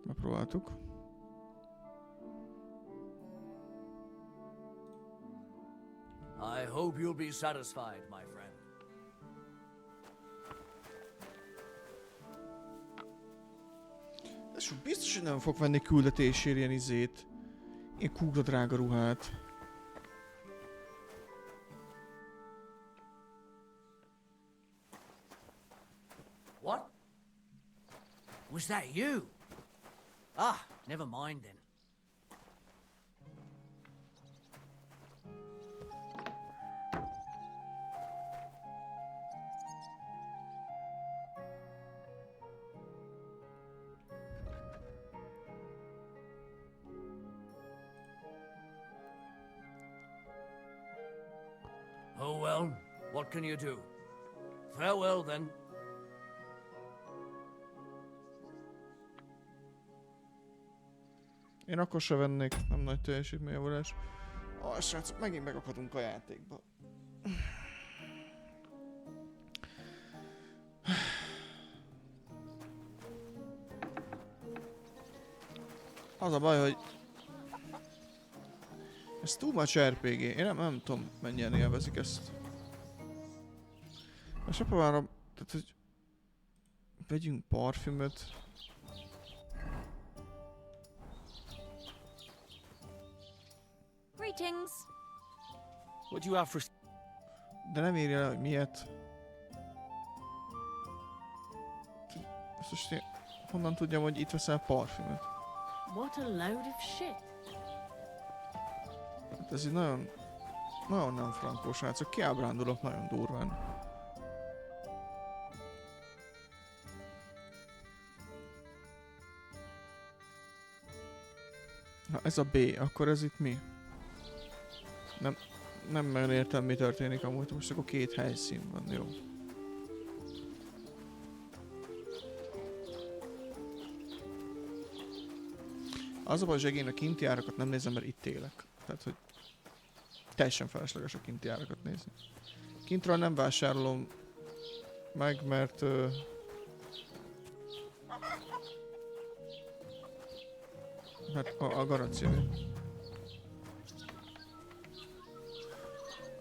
Megpróbáltuk. I hope you'll be satisfied, my friend. Ez biztos, hogy nem fog venni küldetésért ilyen izét. Ilyen kúra drága ruhát. What? Was that you? Ah, never mind then. Oh well, what can you do? Farewell then. Én akkor se vennék, nem nagy teljesítményjavulás. Srácok, megint megakadunk a játékba. Az a baj, hogy... Ez too much RPG. Én nem tudom, mennyien élvezik ezt. Most próbálom, tehát hogy... Vegyünk parfümöt. Greetings. What do you have for... De nem írja le, hogy miért. Ezt most én honnan tudjam, hogy itt veszel parfümöt? What a load of shit. Hát ez így nagyon... Nagyon nem frankó, srácok. Kiábrándulok nagyon durván. Ha ez a B, akkor ez itt mi? Nem nagyon értem, mi történik amúgy. Most akkor két helyszín van, jó. Az a baj, hogy én a kinti árakat nem nézem, mert itt élek. Tehát, hogy teljesen felesleges a kinti árakat nézni. Kintről nem vásárolom meg, mert... mert a garancia.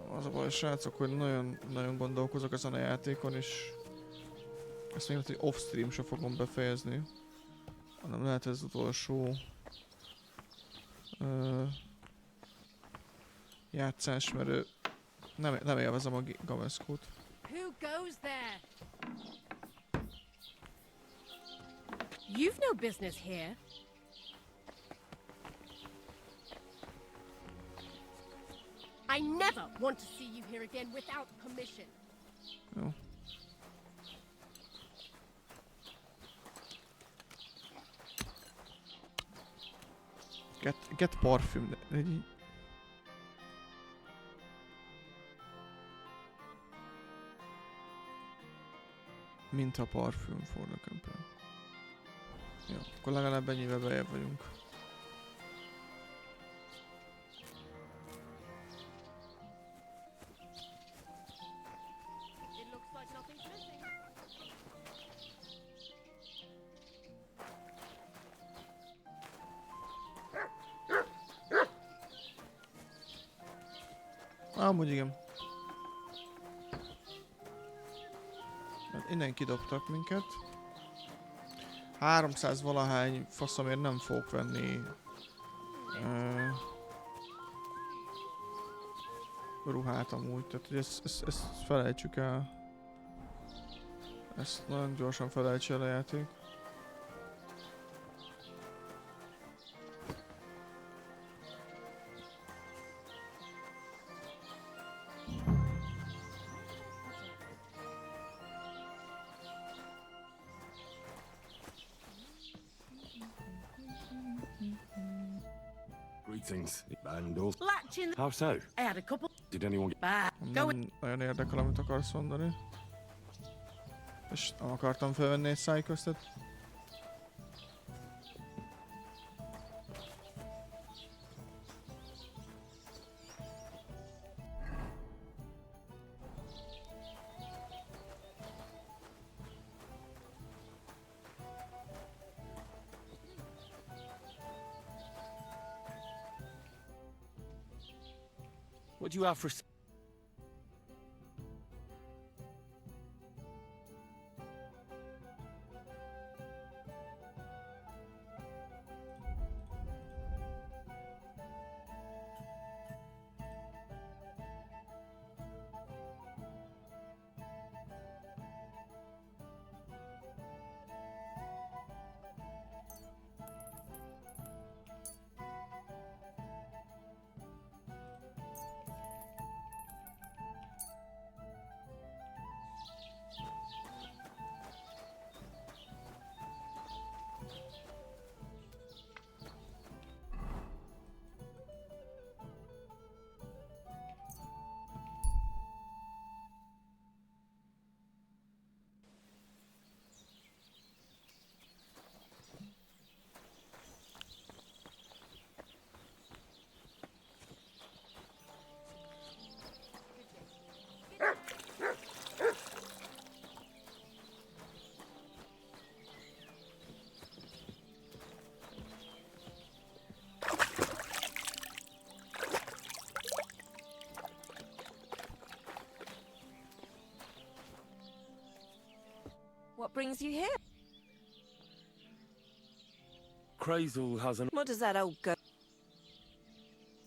Az a baj, srácok, hogy nagyon gondolkozok ezen a játékon, és ezt még lehet, hogy off-stream se fogom befejezni, hanem lehet ez az utolsó játszás, mert nem élvezem a gameszkót. Who goes there? You've no business here. I never want to see you here again without permission. Jó. Get parfüm, de így... Mint a parfüm for the campaign. Jó, akkor legalább ennyivel bejebb vagyunk. It looks like nothing's missing. Amúgy igen. Hát innen kidobtak minket. 300 valahány faszomért nem fogok venni ruhát amúgy, tehát hogy ezt felejtsük el. Ezt nagyon gyorsan felejtse el a játék. Greetings, Vandals. Latch in. How so? I had a couple. Did anyone get... Nem nagyon érdekel, amit akarsz mondani. És nem akartam felvenni egy szájköztet. What do you have for... What brings you here? Crazel has an... What does that old go?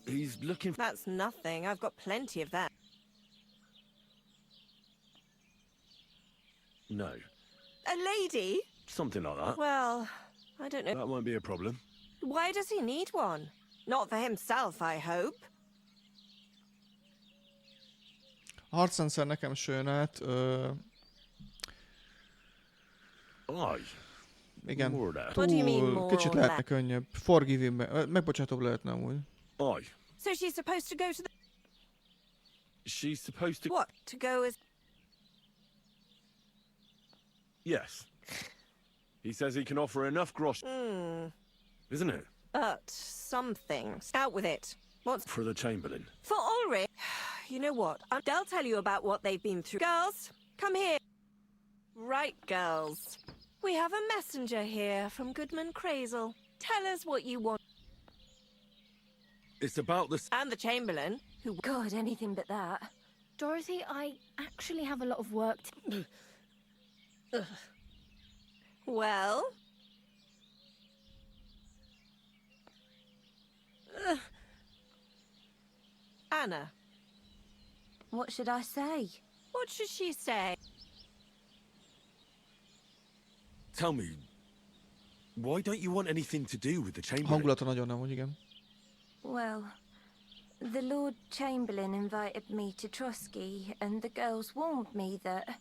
He's looking... That's nothing. I've got plenty of that. No. A lady? Something like that. Well, I don't know. That won't be a problem. Why does he need one? Not for himself, I hope. Harcrendszer nekem se jön át. Igen. Túl kicsit lehetne könnyebb. Forgiving, megbocsátóbb lehetne amúgy. So she's supposed to go to the... She's supposed to... What? To go as... Yes. He says he can offer enough grosh... Isn't it? But something. Out with it. What's... For the Chamberlain. For Ulrich? You know what? They'll tell you about what they've been through. Girls, come here. Right, girls. We have a messenger here from Goodman Crazel. Tell us what you want. It's about the... And the Chamberlain, who... God, anything but that. Dorothy, I actually have a lot of work to... Well? Anna. What should I say? What should she say? Tell me, why don't you want anything to do with the Chamberlain? Hangulata nagyon nem, hogy igen. Well, the Lord Chamberlain invited me to Trotsky, and the girls warned me that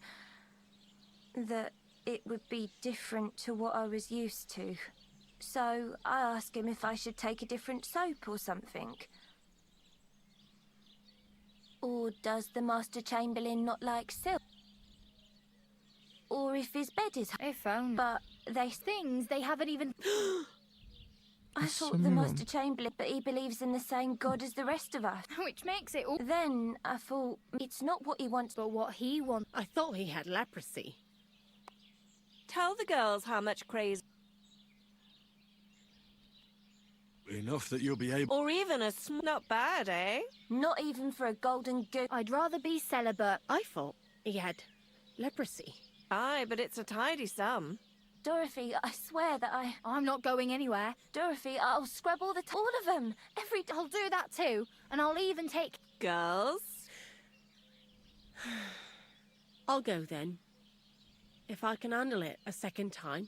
it would be different to what I was used to. So I asked him if I should take a different soap or something. Or does the Master Chamberlain not like silk? Or if his bed is... If only. But they haven't even... I thought the Master Chamberlain, but he believes in the same God as the rest of us. Which makes it all... Then I thought, it's not what he wants, but what he wants. I thought he had leprosy. Tell the girls how much craze... Enough that you'll be able... Or even a not bad, eh? Not even for a golden goose. I'd rather be celibate. I thought he had leprosy. Aye, but it's a tidy sum. Dorothy, I swear that I'm not going anywhere. Dorothy, I'll scrub all of them. I'll do that too. And I'll even take... Girls? I'll go then. If I can handle it a second time.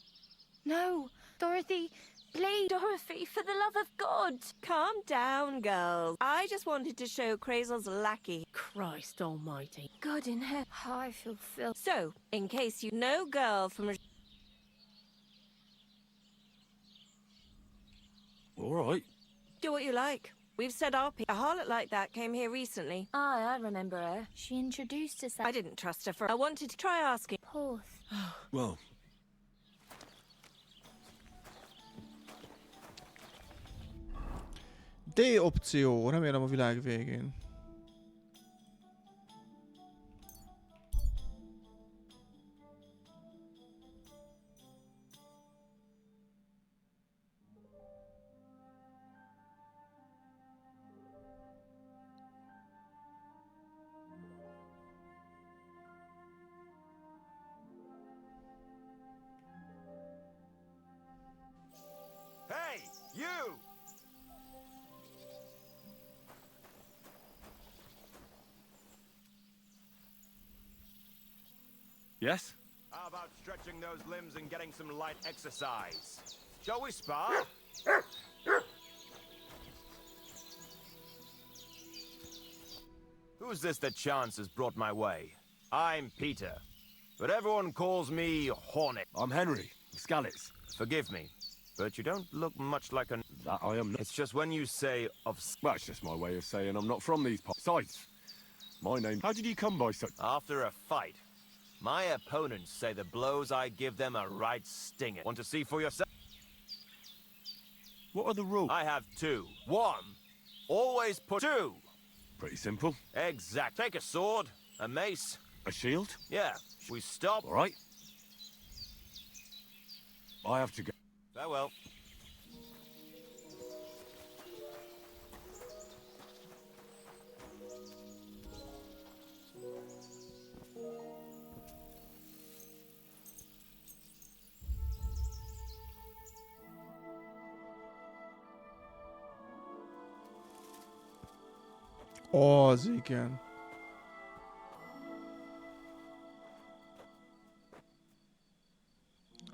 No, Dorothy... Please, Dorothy, for the love of God. Calm down, girls. I just wanted to show Crazel's lackey. Christ almighty. God in heaven. Oh, I feel filthy. So, in case you know girl from... All right. Do what you like. We've said our piece. A harlot like that came here recently. Aye, I remember her. She introduced herself. I didn't trust her for... I wanted to try asking. Poor. Well... D opció, remélem a világ végén. Hey, you! Yes? How about stretching those limbs and getting some light exercise? Shall we spar? Who's this that chance has brought my way? I'm Peter, but everyone calls me Hornet. I'm Henry, Scalets. Forgive me, but you don't look much like an... That I am not. It's just when you say of... Well, it's just my way of saying I'm not from these parts. Besides, my name... How did you come by such... After a fight, my opponents say the blows I give them are right stinging. Want to see for yourself? What are the rules? I have two. One, always put two. Pretty simple. Exact. Take a sword, a mace. A shield? Yeah. We stop. All right. I have to go. Farewell. Az igen.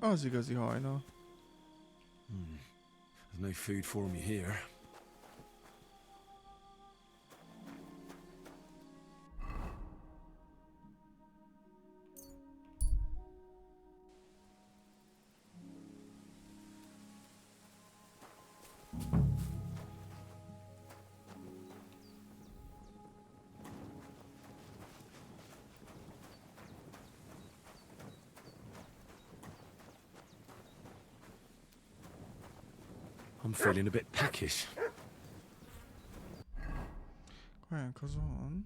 Az igazi hajnal. There's no food for me here. I'm feeling a bit peckish. Kajánkozom.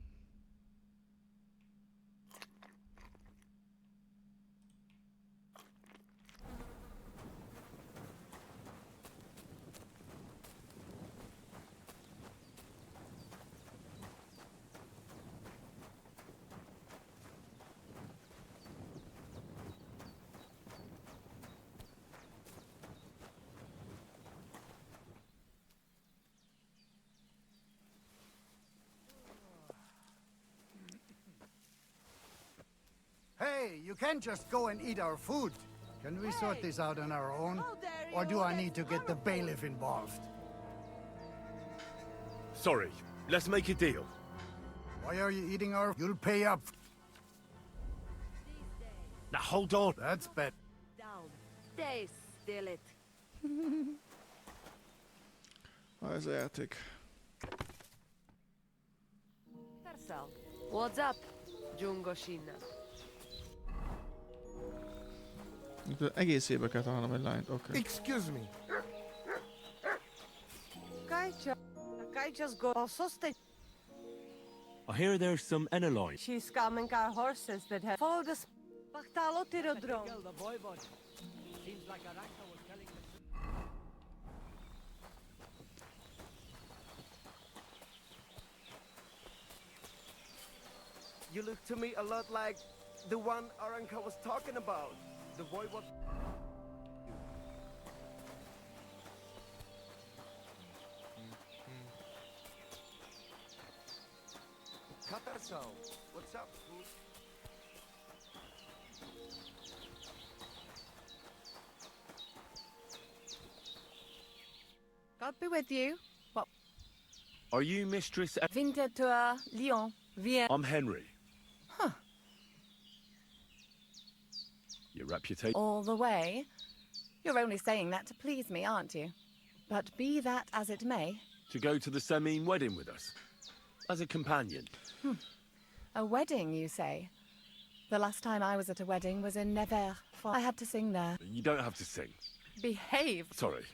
You can't just go and eat our food. Can we sort this out on our own? Or do I need to get the bailiff involved? Sorry, let's make a deal. Why are you eating our... You'll pay up. Now hold on. That's bad. Down. Stay still it. Ez a játék. Persal. What's up, Jungoshinna? Egész évbe kell találnom egy lányt, oké. Excuse me. Just go I hear there's some Enelite. She's scamming our horses that have followed us. Baktalotiro. The voivod. Seems like Arakta was telling the truth. You look to me a lot like the one Aranka was talking about. The voivod. Katarso, what's up, fool? God be with you. What? Are you Mistress... Vinter to Lyon. Viens. I'm Henry. Huh. Your reputation... All the way? You're only saying that to please me, aren't you? But be that as it may... To go to the Semine wedding with us. As a companion. A wedding, you say? The last time I was at a wedding was in Nevers. I had to sing there. You don't have to sing. Behave. Sorry.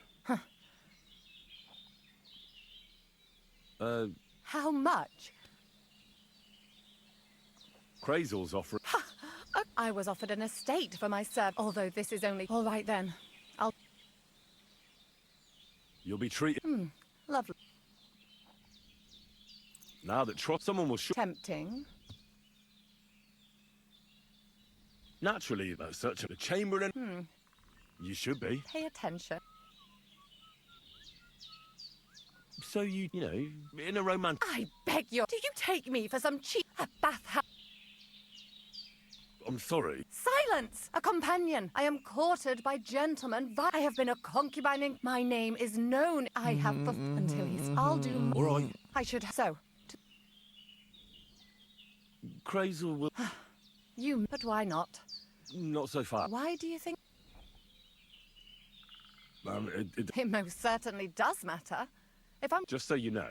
How much? Crazel's offering... I was offered an estate for my serv... Although this is only... All right then. I'll... You'll be treated... Lovely. Now that someone will... Tempting. Naturally, though, such a chamberlain... You should be. Pay attention. So you know, in a romantic... I beg you. Do you take me for some cheap... A bathhouse... I'm sorry. Silence! A companion. I am courted by gentlemen. I have been a concubine. My name is known. I have until he's... I'll do... All right. I should... So... Crazel will... You... But why not? Not so far. Why do you think... It most certainly does matter. If I'm... Just so you know,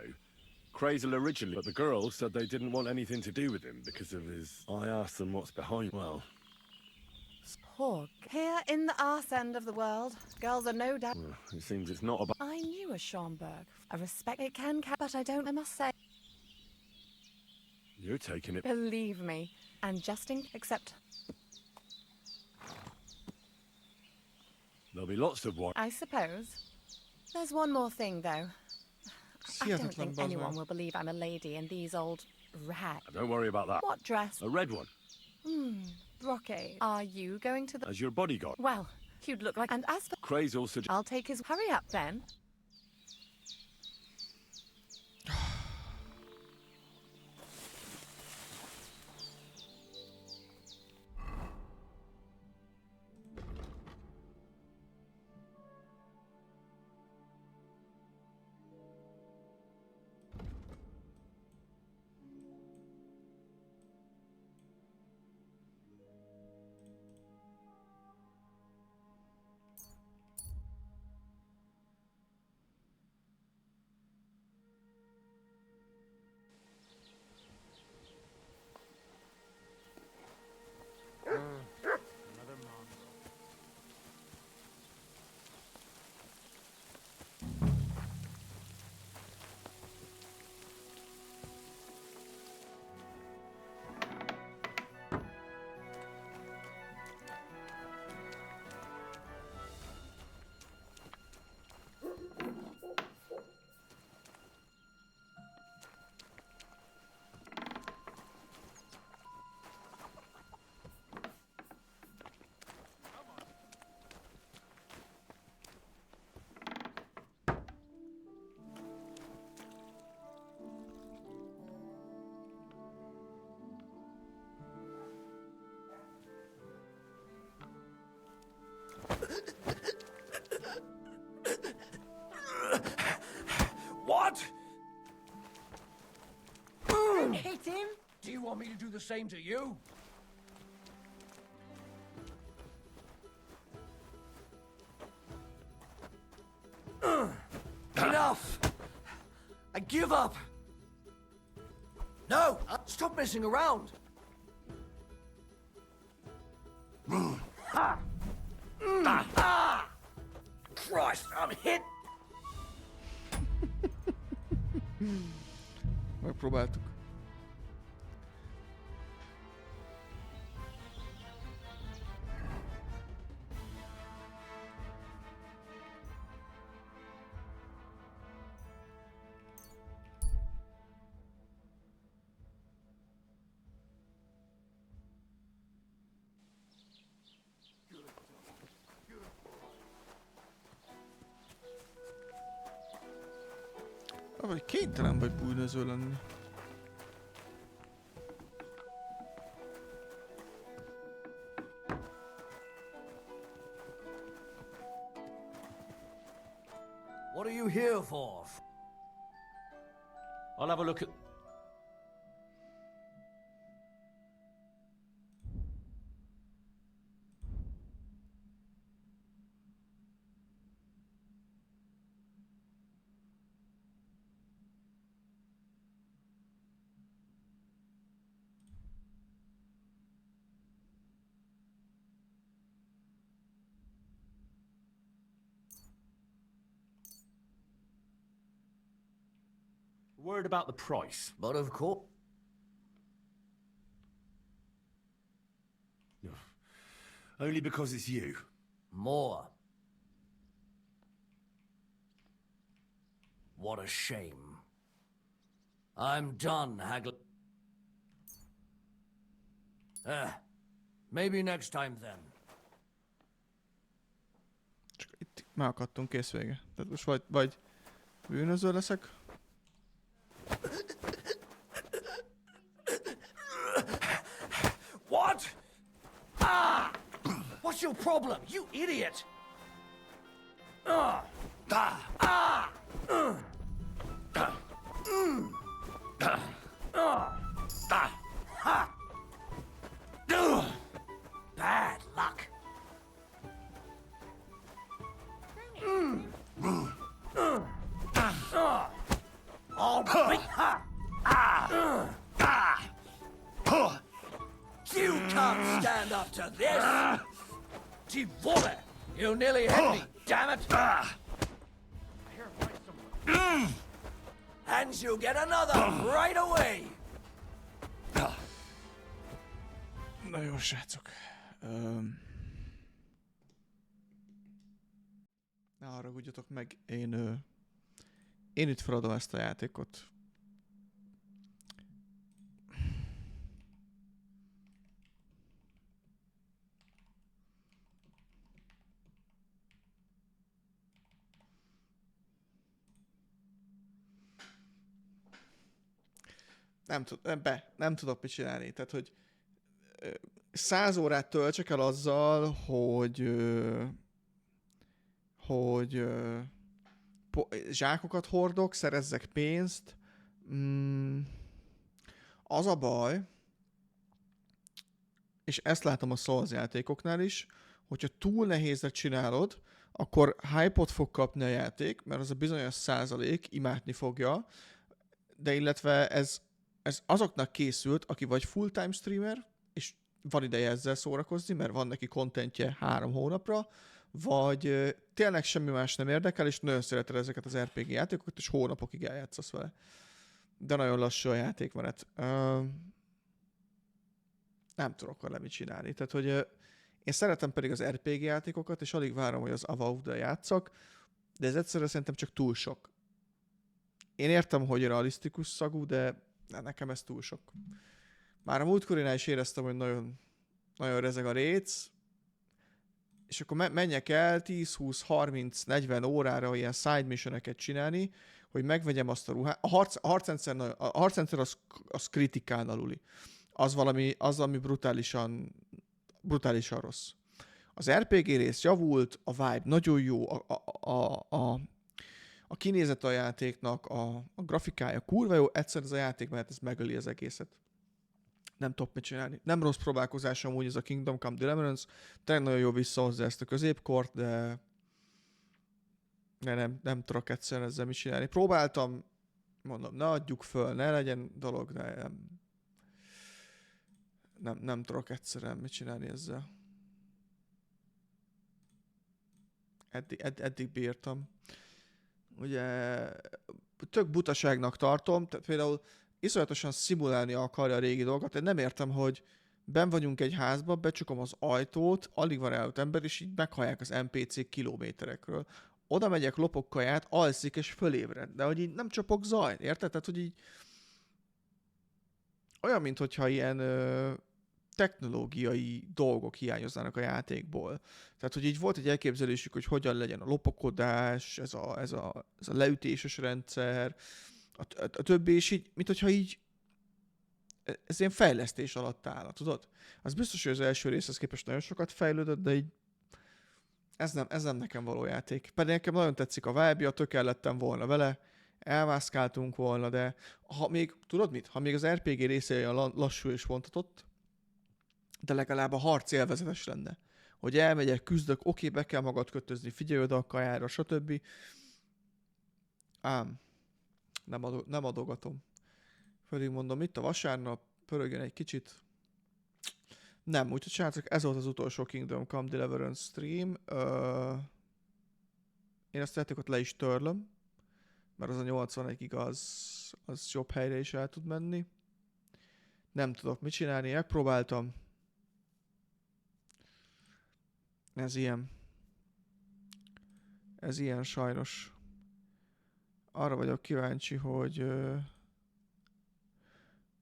Crazel originally... But the girls said they didn't want anything to do with him because of his... I asked them what's behind... Well... Poor... Here in the arse end of the world, girls are no doubt... Well, it seems it's not about... I knew a Schomburg. I respect it can... But I don't, I must say... You're taking it... Believe me. And justing, except... There'll be lots of war... I suppose. There's one more thing, though. I don't think anyone will believe I'm a lady in these old rags. Don't worry about that. What dress? A red one. Brocade. Are you going to the... As your bodyguard. Well, you'd look like... And as for... Crazel suggests... I'll take his... Hurry up, then. Don't hit him! Do you want me to do the same to you? Enough! I give up! No! Stop messing around! Christ, I'm hit! Megpróbáltuk. Vagy kénytelen vagy bűnöző lenni. What are you here for? I'll have a look at... Worried about the price. But of course. No. Only because it's you. More. What a shame. I'm done, Haggle. Maybe next time then. Csak itt megakadtunk, kész vége. Tehát most vagy bűnöző leszek. What? What's your problem, you idiot? Bad luck. All right. You can't stand up to this! Tivole! You nearly hit me, damn it! And you get another right away! Na jó, srácok. Ne haragudjatok meg, én itt feladom ezt a játékot. Nem tudok mit csinálni. Tehát, hogy 100 órát töltsek el azzal, hogy zsákokat hordok, szerezzek pénzt. Az a baj, és ezt látom a Souls játékoknál is, hogyha túl nehézre csinálod, akkor hype-ot fog kapni a játék, mert az a bizonyos százalék imádni fogja, de illetve ez azoknak készült, aki vagy full-time streamer, és van ideje ezzel szórakozni, mert van neki contentje 3 hónapra, vagy tényleg semmi más nem érdekel, és nagyon szereted ezeket az RPG játékokat, és hónapokig eljátszasz vele. De nagyon lassú a játékmenet. Nem tudok vele mit csinálni. Tehát, hogy én szeretem pedig az RPG játékokat, és alig várom, hogy az Avowed-dal játszak, de ez egyszerűen szerintem csak túl sok. Én értem, hogy realisztikus szagú, de nekem ez túl sok. Már a múltkorinál is éreztem, hogy nagyon, nagyon rezeg a réc, és akkor menjek el 10, 20, 30, 40 órára ilyen side missioneket csinálni, hogy megvegyem azt a ruhát. A harcrendszer az kritikán aluli. Az valami brutálisan rossz. Az RPG rész javult, a vibe nagyon jó, A kinézet a játéknak, a grafikája kurva jó, egyszer ez a játék, mert ez megöli az egészet. Nem tudok mit csinálni. Nem rossz próbálkozás amúgy ez a Kingdom Come Deliverance. Tényleg nagyon jó visszahozza ezt a középkort, de nem tudok egyszer ezzel mit csinálni. Próbáltam, mondom, ne adjuk föl, ne legyen dolog, de nem tudok egyszerűen mit csinálni ezzel. Eddig bírtam. Ugye tök butaságnak tartom, tehát például iszonyatosan szimulálni akarja a régi dolgokat. Én nem értem, hogy benn vagyunk egy házba, becsukom az ajtót, alig van előtt ember, és így meghallják az NPC kilométerekről. Oda megyek, lopok kaját, alszik és fölébred. De hogy így nem csapok zajt, érted? Tehát, hogy így olyan, mintha ilyen technológiai dolgok hiányoznának a játékból. Tehát, hogy így volt egy elképzelésük, hogy hogyan legyen a lopakodás, ez a leütéses rendszer, a többi, és így, mintha így ez ilyen fejlesztés alatt áll, tudod? Az biztos, hogy az első részhez képest nagyon sokat fejlődött, de így ez nem nekem való játék. Pedig nekem nagyon tetszik a vibe-ja, tök el lettem volna vele, elmászkáltunk volna, de ha még, tudod mit? Ha még az RPG része olyan lassú és vontatott, de legalább a harc élvezetes lenne. Hogy elmegyek, küzdök, oké, be kell magad kötözni, figyelj oda a kajára, stb. Ám, nem adogatom. Pedig mondom, itt a vasárnap, pörögjön egy kicsit. Nem, úgyhogy srácok, ez volt az utolsó Kingdom Come Deliverance stream. Én ezt a játékot le is törlöm, mert az a 81 giga az jobb helyre is el tud menni. Nem tudok mit csinálni, megpróbáltam. Ez ilyen sajnos. Arra vagyok kíváncsi, hogy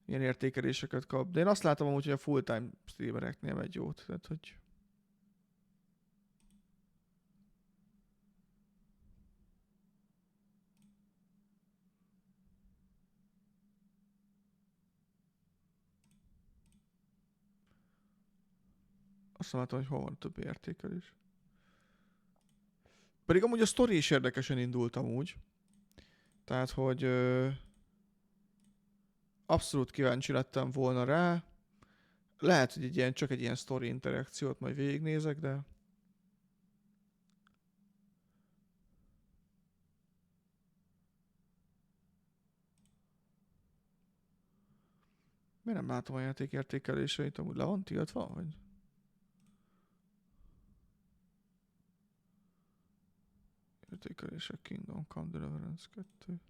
ilyen értékeléseket kap. De én azt látom amúgy, hogy a full-time streamereknél megy jót. Tehát, hogy azt látom, hogy hol van több értékelés. Pedig amúgy a sztori is érdekesen indult amúgy. Tehát, hogy abszolút kíváncsi lettem volna rá. Lehet, hogy csak egy ilyen sztori interakciót majd végignézek, de miért nem látom a játék értékeléseit? Amúgy le van tiltva, vagy? Értékelések Kingdom Come Deliverance 2.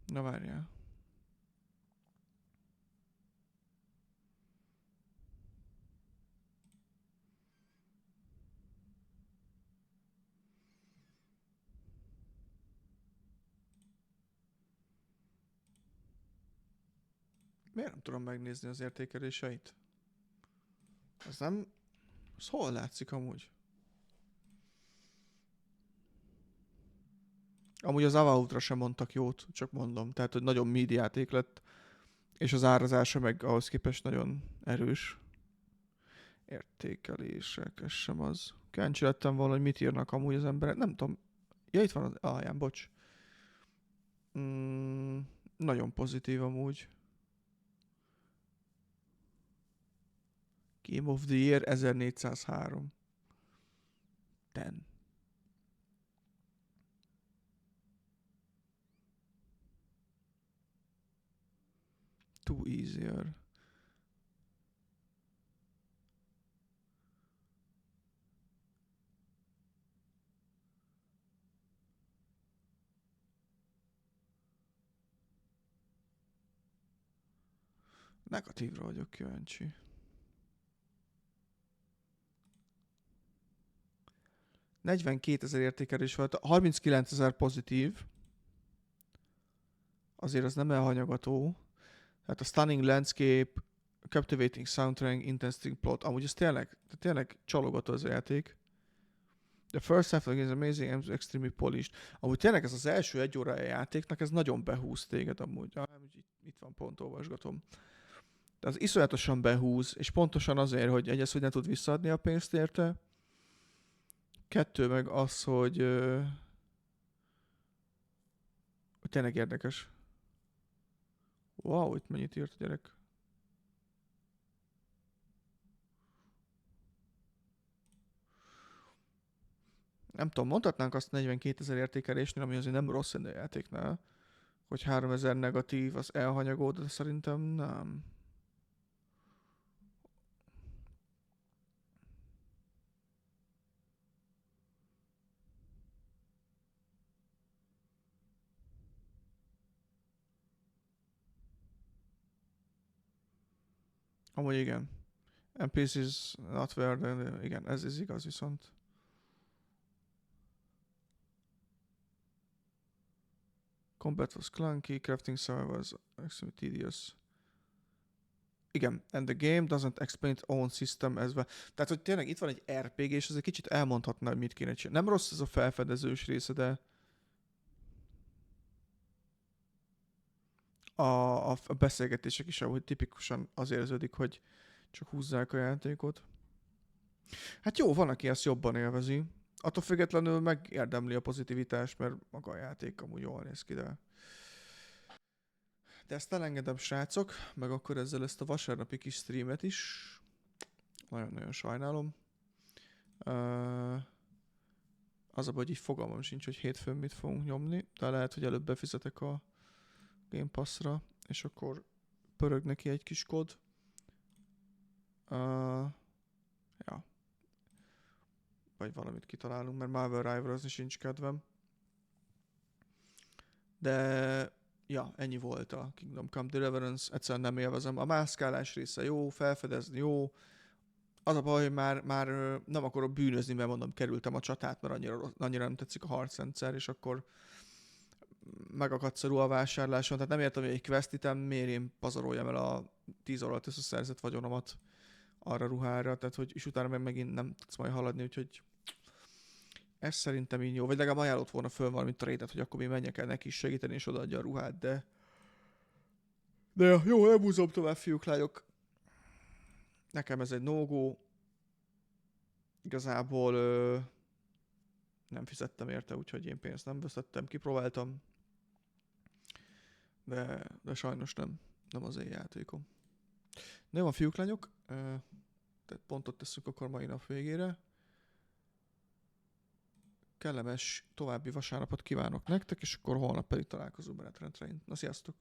Na várjál. Miért nem tudom megnézni az értékeléseit? Ez nem... Ez hol látszik amúgy? Amúgy az Avowedra sem mondtak jót, csak mondom. Tehát, hogy nagyon mid játék lett, és az árazása meg ahhoz képest nagyon erős. Értékelések, ez sem az. Kíváncsi lettem volna, hogy mit írnak amúgy az emberek. Nem tudom. Ja, itt van az alján, bocs. Nagyon pozitív amúgy. Game of the Year 1403. 10. Too easier. Negatívra vagyok kíváncsi. $42,000 értékelés volt, 39,000 pozitív. Azért az nem elhanyagató. Tehát a stunning landscape, captivating soundtrack, interesting plot. Amúgy ez tényleg csalogató az a játék. The first half is amazing and extremely polished. Amúgy tényleg ez az első 1 órája játéknak, ez nagyon behúz téged amúgy. Itt van, pont olvasgatom. De az iszonyatosan behúz, és pontosan azért, hogy egyrészt, hogy ne tud visszaadni a pénzt érte. 2 meg az, hogy tényleg érdekes. Wow, itt mennyit írt a gyerek. Nem tudom, mondhatnánk azt 42 000 értékelésnél, ami azért nem rossz ennél a játéknál, hogy 3000 negatív az elhanyagó, de szerintem nem. Amúgy igen. NPCs not where, de igen, ez igaz viszont. Combat was clunky, crafting style was extremely tedious. Igen, and the game doesn't explain its own system as well. Tehát, hogy tényleg itt van egy RPG, és ez egy kicsit elmondhatná, hogy mit kéne csinálni. Nem rossz ez a felfedezős része, de a beszélgetések is, ahogy tipikusan az érződik, hogy csak húzzák a játékot. Hát jó, van, aki ezt jobban élvezi. Attól függetlenül megérdemli a pozitivitást, mert maga a játék amúgy jól néz ki, de ezt elengedem, srácok, meg akkor ezzel ezt a vasárnapi kis streamet is. Nagyon-nagyon sajnálom. Az a baj, hogy így fogalmam sincs, hogy hétfőn mit fogunk nyomni, de lehet, hogy előbb befizetek a Game Pass-ra, és akkor pörög neki egy kis kód. Ja. Vagy valamit kitalálunk, mert Marvel Rivals-ni sincs kedvem. De ja, ennyi volt a Kingdom Come Deliverance, egyszerűen nem élvezem. A mászkálás része jó, felfedezni jó. Az a baj, hogy már nem akarok bűnözni, mert mondom, kerültem a csatát, mert annyira nem tetszik a harcrendszer, és akkor megakadsz a ruhavásárláson. Tehát nem értem, hogy egy quest item, miért én pazaroljam el a 10 alatt összeszerzett vagyonomat arra ruhára, tehát hogy és utána meg megint nem tudsz majd haladni, úgyhogy ez szerintem így jó. Vagy legalább ajánlott volna föl valamit trade-et, hogy akkor mi menjek el neki is segíteni, és odaadja a ruhát, de jó, nem húzom tovább, fiúk, lányok. Nekem ez egy no-go. Igazából nem fizettem érte, úgyhogy én pénzt nem veszettem, kipróbáltam. De sajnos nem az én játékom. Na jó van, fiúk, lányok. Tehát pontot tesszük akkor mai nap végére. Kellemes további vasárnapot kívánok nektek, és akkor holnap pedig találkozunk menetrendre. Na, sziasztok!